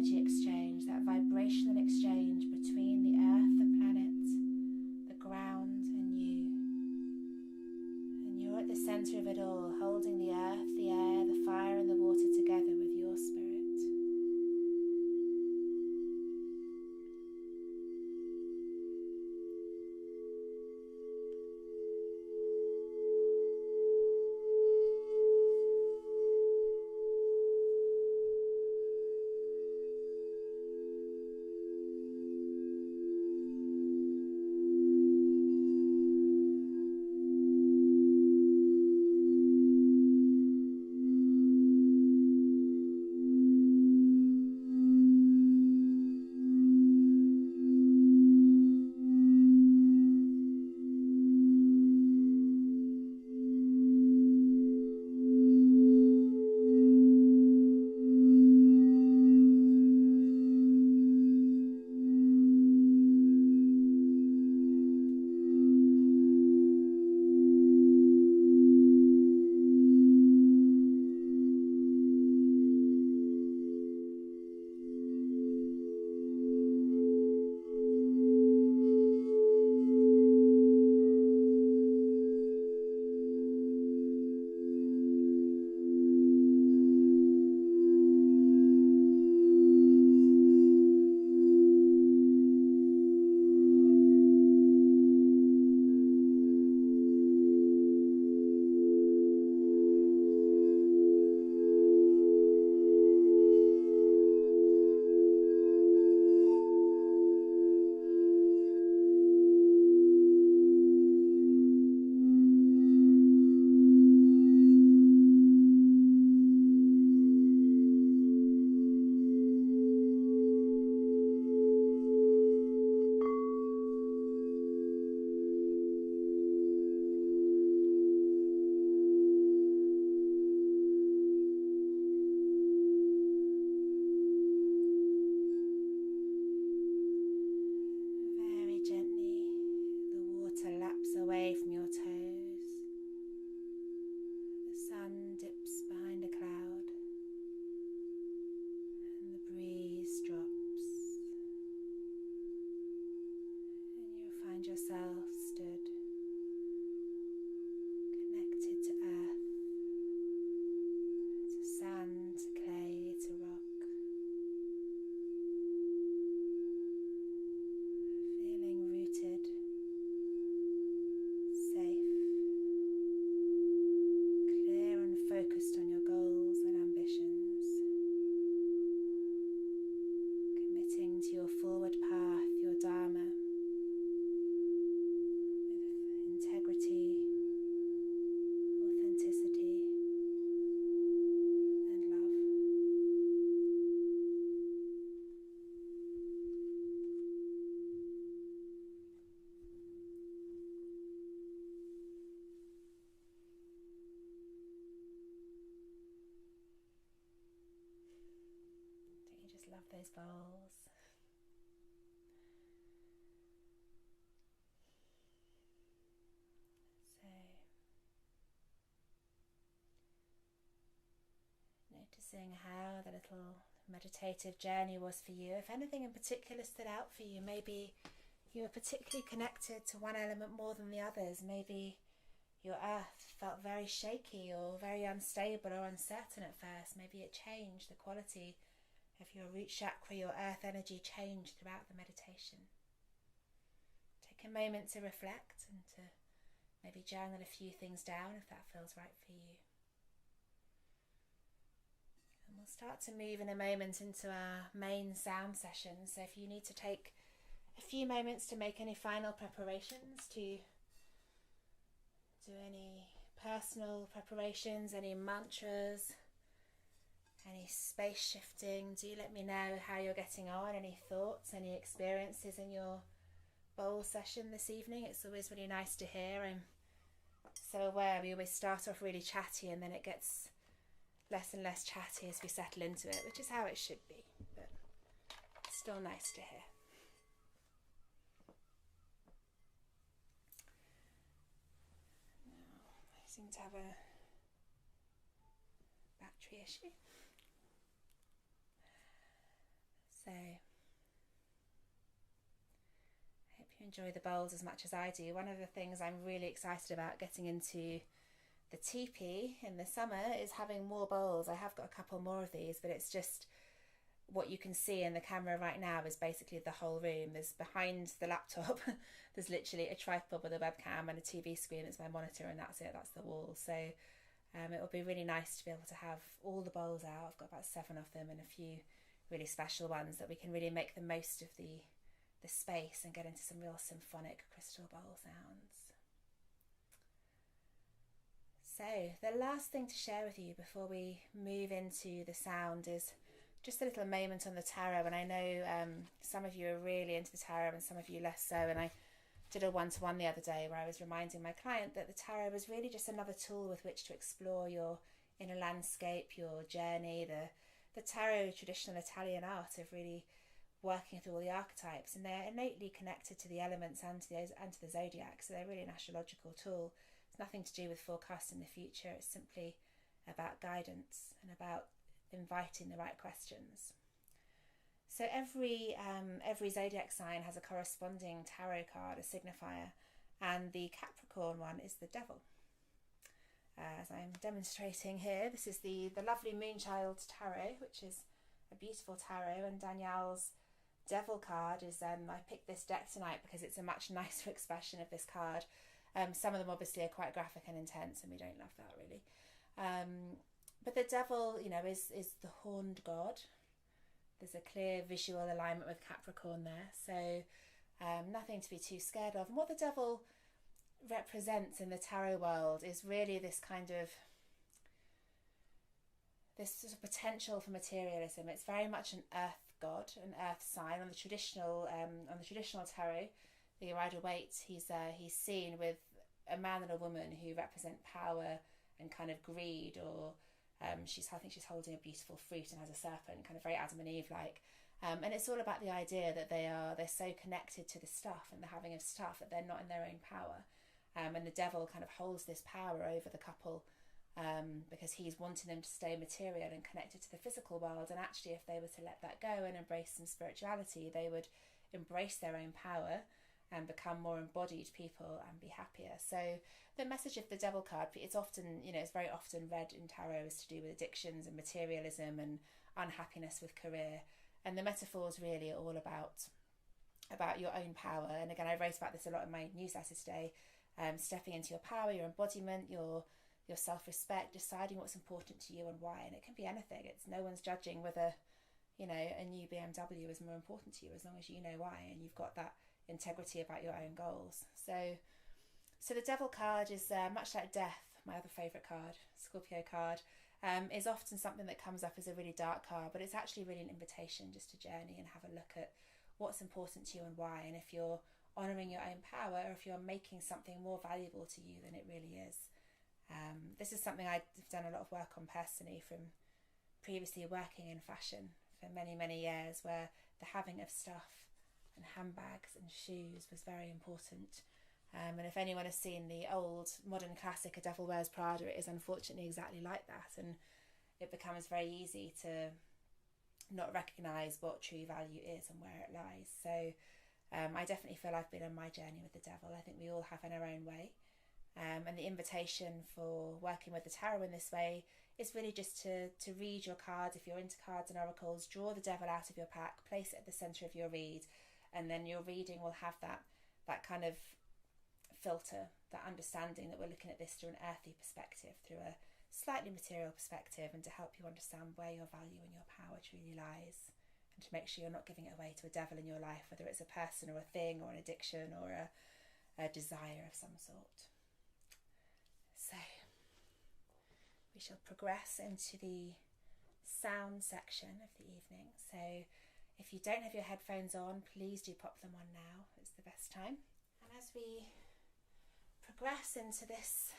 Exchange, that vibrational exchange between the earth, the planet, the ground and you. And you're at the center of it all, holding the earth, the air, the fire and the water together with your spirit. love those bowls. So, noticing how the little meditative journey was for you. If anything in particular stood out for you, maybe you were particularly connected to one element more than the others. Maybe your earth felt very shaky or very unstable or uncertain at first. Maybe it changed. The quality of your root chakra, your earth energy changed throughout the meditation. Take a moment to reflect and to maybe journal a few things down if that feels right for you. And we'll start to move in a moment into our main sound session. So if you need to take a few moments to make any final preparations, to do any personal preparations, any mantras, any space shifting, do let me know how you're getting on, any thoughts, any experiences in your bowl session this evening. It's always really nice to hear. I'm so aware we always start off really chatty and then it gets less and less chatty as we settle into it, which is how it should be, but still nice to hear. Now, I seem to have a battery issue. So, I hope you enjoy the bowls as much as I do. One of the things I'm really excited about getting into the teepee in the summer is having more bowls. I have got a couple more of these, but it's just what you can see in the camera right now is basically the whole room. There's behind the laptop, there's literally a tripod with a webcam and a TV screen that's my monitor, and that's it, that's the wall. So it will be really nice to be able to have all the bowls out. I've got about 7 of them and a few really special ones that we can really make the most of the space and get into some real symphonic crystal bowl sounds. So the last thing to share with you before we move into the sound is just a little moment on the tarot. And I know some of you are really into the tarot and some of you less so, and I did a one-to-one the other day where I was reminding my client that the tarot was really just another tool with which to explore your inner landscape, your journey. The tarot, traditional Italian art of really working through all the archetypes, and they're innately connected to the elements and to the zodiac, so they're really an astrological tool. It's nothing to do with forecasting the future. It's simply about guidance and about inviting the right questions. So every zodiac sign has a corresponding tarot card, a signifier, and the Capricorn one is the devil. As I'm demonstrating here, this is the lovely Moonchild Tarot, which is a beautiful tarot, and Danielle's devil card is, I picked this deck tonight because it's a much nicer expression of this card. Some of them obviously are quite graphic and intense, and we don't love that really. But the devil, you know, is the horned god. There's a clear visual alignment with Capricorn there, so nothing to be too scared of. And what the devil represents in the tarot world is really this kind of this sort of potential for materialism. It's very much an earth god, an earth sign. On the traditional tarot, the Rider-Waite, he's seen with a man and a woman who represent power and kind of greed, or I think she's holding a beautiful fruit and has a serpent, kind of very Adam and Eve like. And it's all about the idea that they're so connected to the stuff and the having of stuff that they're not in their own power. And the devil kind of holds this power over the couple because he's wanting them to stay material and connected to the physical world. And actually, if they were to let that go and embrace some spirituality, they would embrace their own power and become more embodied people and be happier. So the message of the devil card, it's often, it's very often read in tarot as to do with addictions and materialism and unhappiness with career. And the metaphors really are all about your own power. And again, I wrote about this a lot in my newsletter today. Stepping into your power, your embodiment, your self-respect, deciding what's important to you and why. And it can be anything. It's no one's judging whether, a new BMW is more important to you, as long as you know why and you've got that integrity about your own goals. So the devil card is much like death, my other favourite card, Scorpio card, is often something that comes up as a really dark card, but it's actually really an invitation just to journey and have a look at what's important to you and why, and if you're honouring your own power, or if you're making something more valuable to you than it really is. This is something I've done a lot of work on personally, from previously working in fashion for many, many years, where the having of stuff and handbags and shoes was very important. And if anyone has seen the old modern classic A Devil Wears Prada, it is unfortunately exactly like that, and it becomes very easy to not recognise what true value is and where it lies. So I definitely feel I've been on my journey with the devil. I think we all have in our own way. And the invitation for working with the tarot in this way is really just to read your cards. If you're into cards and oracles, draw the devil out of your pack, place it at the centre of your read, and then your reading will have that kind of filter, that understanding that we're looking at this through an earthy perspective, through a slightly material perspective, and to help you understand where your value and your power truly lies, and to make sure you're not giving it away to a devil in your life, whether it's a person or a thing or an addiction or a desire of some sort. So we shall progress into the sound section of the evening. So if you don't have your headphones on, please do pop them on now. It's the best time. And as we progress into this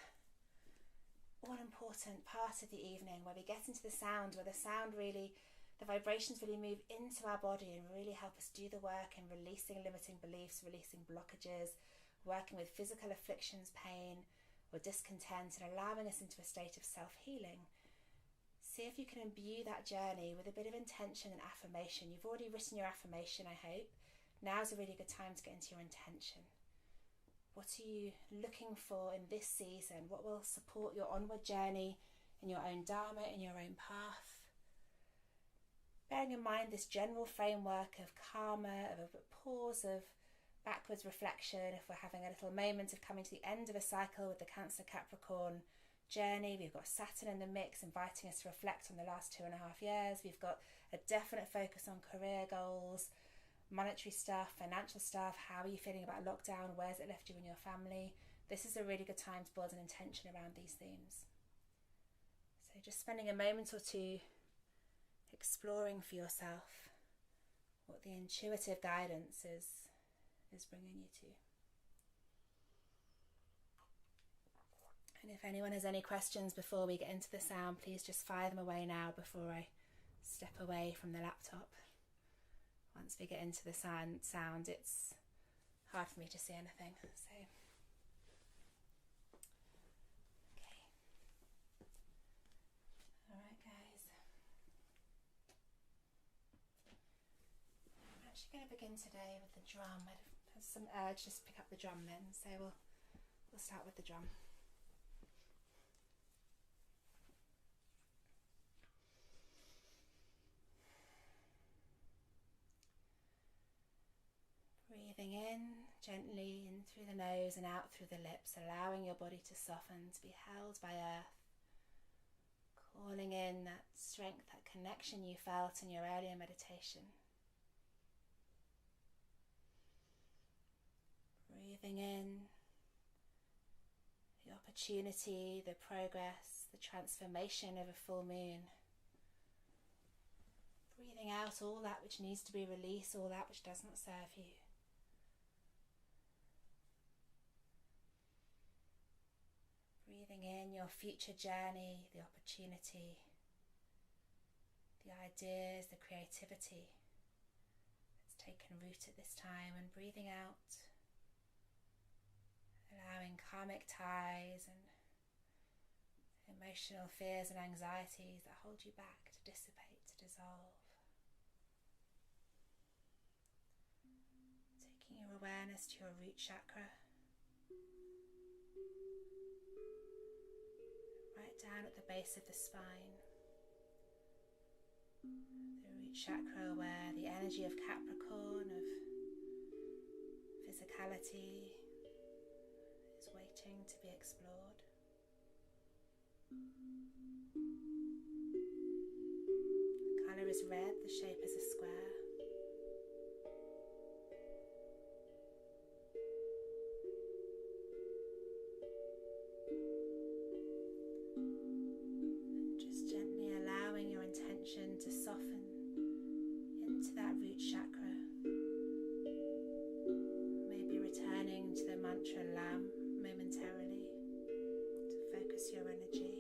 all-important part of the evening, where we get into the sound, where the sound really, the vibrations really move into our body and really help us do the work in releasing limiting beliefs, releasing blockages, working with physical afflictions, pain or discontent, and allowing us into a state of self-healing. See if you can imbue that journey with a bit of intention and affirmation. You've already written your affirmation, I hope. Now's a really good time to get into your intention. What are you looking for in this season? What will support your onward journey in your own dharma, in your own path? Bearing in mind this general framework of karma, of a pause, of backwards reflection, if we're having a little moment of coming to the end of a cycle with the Cancer Capricorn journey, we've got Saturn in the mix inviting us to reflect on the last 2.5 years. We've got a definite focus on career goals, monetary stuff, financial stuff. How are you feeling about lockdown? Where's it left you and your family? This is a really good time to build an intention around these themes. So just spending a moment or two exploring for yourself what the intuitive guidance is bringing you to. And if anyone has any questions before we get into the sound, please just fire them away now before I step away from the laptop. Once we get into the sound, it's hard for me to see anything. So, okay. All right, guys. I'm actually going to begin today with the drum. I have some urge just to pick up the drum then, so we'll start with the drum. Breathing in gently in through the nose and out through the lips, allowing your body to soften, to be held by earth. Calling in that strength, that connection you felt in your earlier meditation. Breathing in the opportunity, the progress, the transformation of a full moon. Breathing out all that which needs to be released, all that which does not serve you. Breathing in your future journey, the opportunity, the ideas, the creativity that's taken root at this time, and breathing out, allowing karmic ties and emotional fears and anxieties that hold you back to dissipate, to dissolve. Taking your awareness to your root chakra, right down at the base of the spine. The root chakra, where the energy of Capricorn, of physicality, is waiting to be explored. The colour is red, the shape is a square. To soften into that root chakra, maybe returning to the mantra Lam momentarily to focus your energy.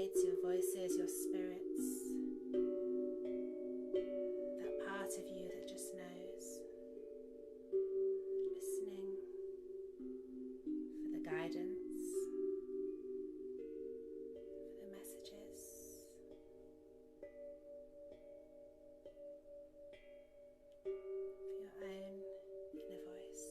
guides, your voices, your spirits, that part of you that just knows, listening for the guidance, for the messages. For your own inner voice.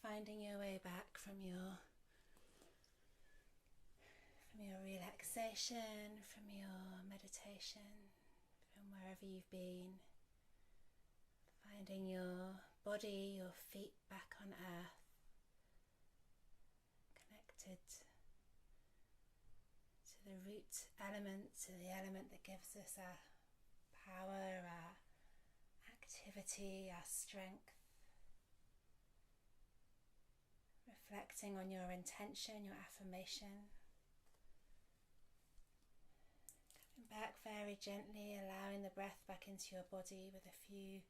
finding your way back from your relaxation, from your meditation, from wherever you've been. Finding your body, your feet back on earth, connected to the root element, to the element that gives us our power, our activity, our strength. Reflecting on your intention, your affirmation. Coming back very gently, allowing the breath back into your body with a few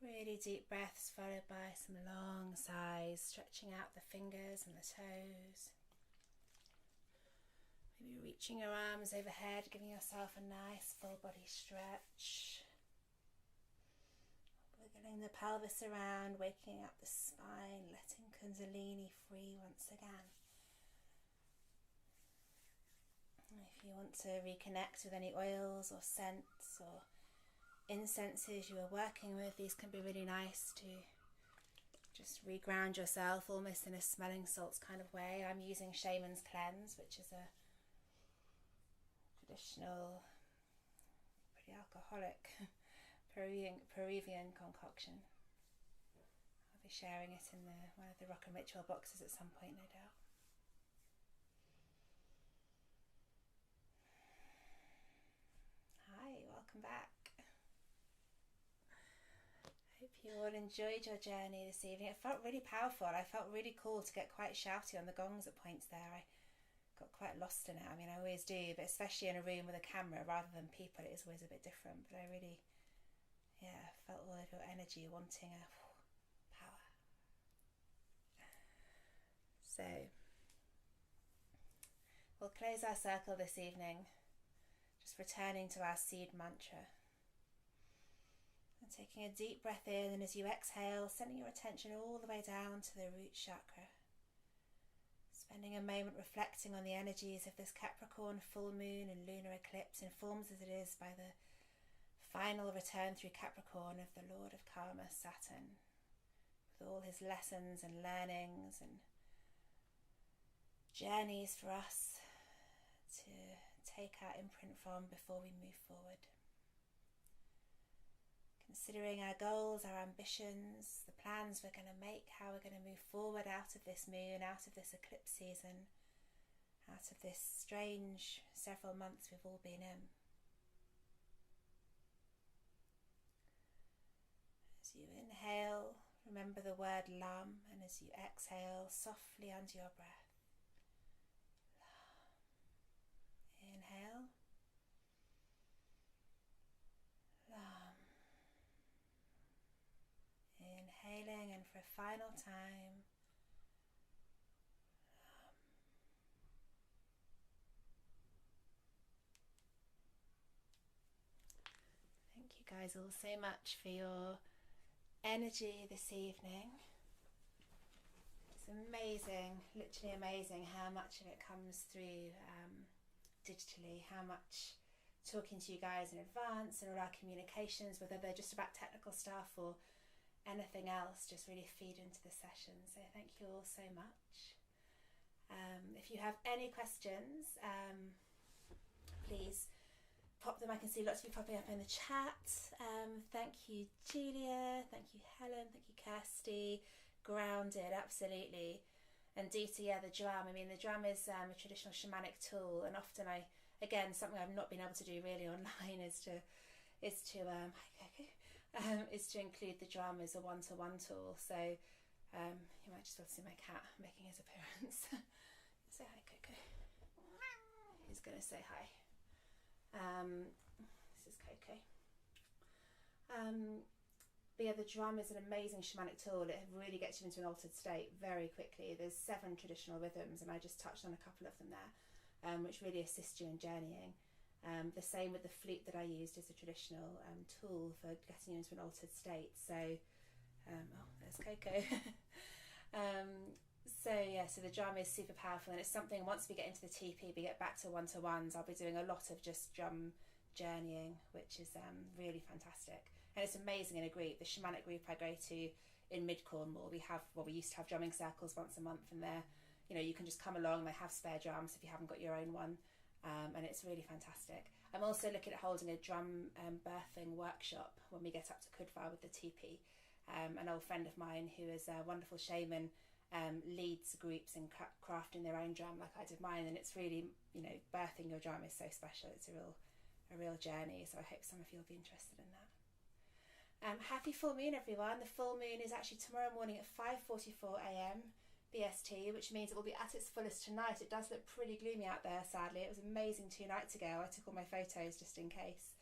really deep breaths followed by some long sighs, stretching out the fingers and the toes. Maybe reaching your arms overhead, giving yourself a nice full body stretch. Wiggling the pelvis around, waking up the spine, letting Kundalini free once again. If you want to reconnect with any oils or scents or incenses you are working with, these can be really nice to just reground yourself almost in a smelling salts kind of way. I'm using Shaman's Cleanse, which is a traditional, pretty alcoholic Peruvian concoction. I'll be sharing it in one of the Rock and Ritual boxes at some point, no doubt. Hi, welcome back. Hope you all enjoyed your journey this evening. It felt really powerful. I felt really cool to get quite shouty on the gongs at points there. I got quite lost in it. I mean, I always do, but especially in a room with a camera rather than people, it is always a bit different. But I really, felt all of your energy wanting a power. So, we'll close our circle this evening, just returning to our seed mantra. And taking a deep breath in, and as you exhale, sending your attention all the way down to the root chakra. Spending a moment reflecting on the energies of this Capricorn full moon and lunar eclipse, informed as it is by the final return through Capricorn of the Lord of Karma, Saturn, with all his lessons and learnings and journeys for us to take our imprint from before we move forward. Considering our goals, our ambitions, the plans we're going to make, how we're going to move forward out of this moon, out of this eclipse season, out of this strange several months we've all been in. As you inhale, remember the word Lam, and as you exhale, softly under your breath. Lam. Inhale. Lam. Inhaling, and for a final time, thank you guys all so much for your energy this evening. It's amazing, literally amazing how much of it comes through digitally, how much talking to you guys in advance and all our communications, whether they're just about technical stuff or anything else, just really feed into the session. So thank you all so much. If you have any questions, please pop them. I can see lots of you popping up in the chat. Thank you, Julia. Thank you, Helen. Thank you, Kirsty. Grounded, absolutely. And Dita, the drum. I mean, the drum is a traditional shamanic tool, and often something I've not been able to do really online is to include the drum as a one-to-one tool. So you might just be able to see my cat making his appearance. Say hi, Coco. He's going to say hi. This is Coco. But yeah, the drum is an amazing shamanic tool. It really gets you into an altered state very quickly. There's 7 traditional rhythms, and I just touched on a couple of them there, which really assist you in journeying. The same with the flute that I used as a traditional tool for getting you into an altered state. So, there's Coco. So the drum is super powerful, and it's something, once we get into the TP, we get back to one-to-ones, I'll be doing a lot of just drum journeying, which is really fantastic. And it's amazing in a group. The shamanic group I go to in mid Cornwall, we used to have drumming circles once a month, and they're, you know, you can just come along. They have spare drums if you haven't got your own one, and it's really fantastic. I'm also looking at holding a drum birthing workshop when we get up to Crowdfunder with the teepee. An old friend of mine who is a wonderful shaman leads groups in crafting their own drum like I did mine, and it's really, you know, birthing your drum is so special. It's a real journey, so I hope some of you will be interested in that. Happy full moon, everyone. The full moon is actually tomorrow morning at 5:44 a.m. BST, which means it will be at its fullest tonight. It does look pretty gloomy out there, sadly. It was amazing 2 nights ago. I took all my photos just in case.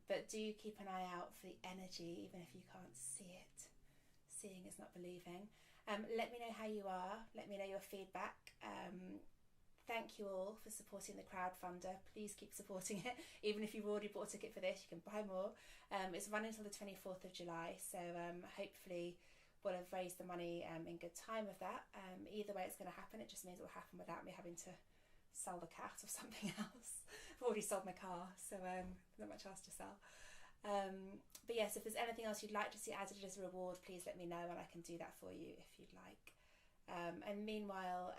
But do keep an eye out for the energy, even if you can't see it. Seeing is not believing. Let me know how you are. Let me know your feedback. Thank you all for supporting the Crowdfunder. Please keep supporting it. Even if you've already bought a ticket for this, you can buy more. It's running until the 24th of July, so hopefully we'll have raised the money in good time with that. Either way it's going to happen. It just means it will happen without me having to sell the cat or something else. I've already sold my car, so not much else to sell. But yes, if there's anything else you'd like to see added as a reward, please let me know and I can do that for you if you'd like. And meanwhile,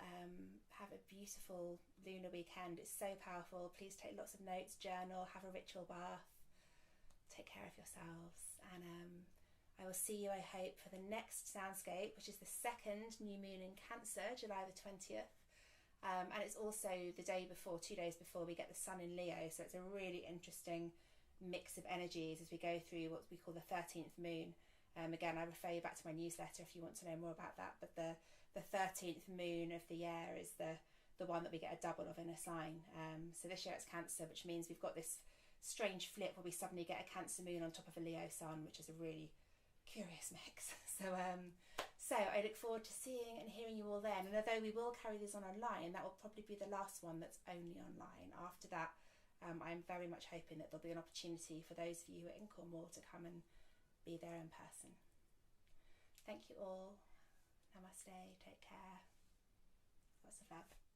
have a beautiful lunar weekend. It's so powerful. Please take lots of notes, journal, have a ritual bath, take care of yourselves, and I will see you, I hope, for the next Soundscape, which is the second new moon in Cancer, July the 20th. And it's also the day before, 2 days before, we get the sun in Leo. So it's a really interesting mix of energies as we go through what we call the 13th moon. Again, I refer you back to my newsletter if you want to know more about that. But the 13th moon of the year is the one that we get a double of in a sign. So this year it's Cancer, which means we've got this strange flip where we suddenly get a Cancer moon on top of a Leo sun, which is a really curious mix. So I look forward to seeing and hearing you all then. And although we will carry these on online, that will probably be the last one that's only online. After that, I'm very much hoping that there'll be an opportunity for those of you who are in Cornwall to come and be there in person. Thank you all. Namaste. Take care. Lots of love.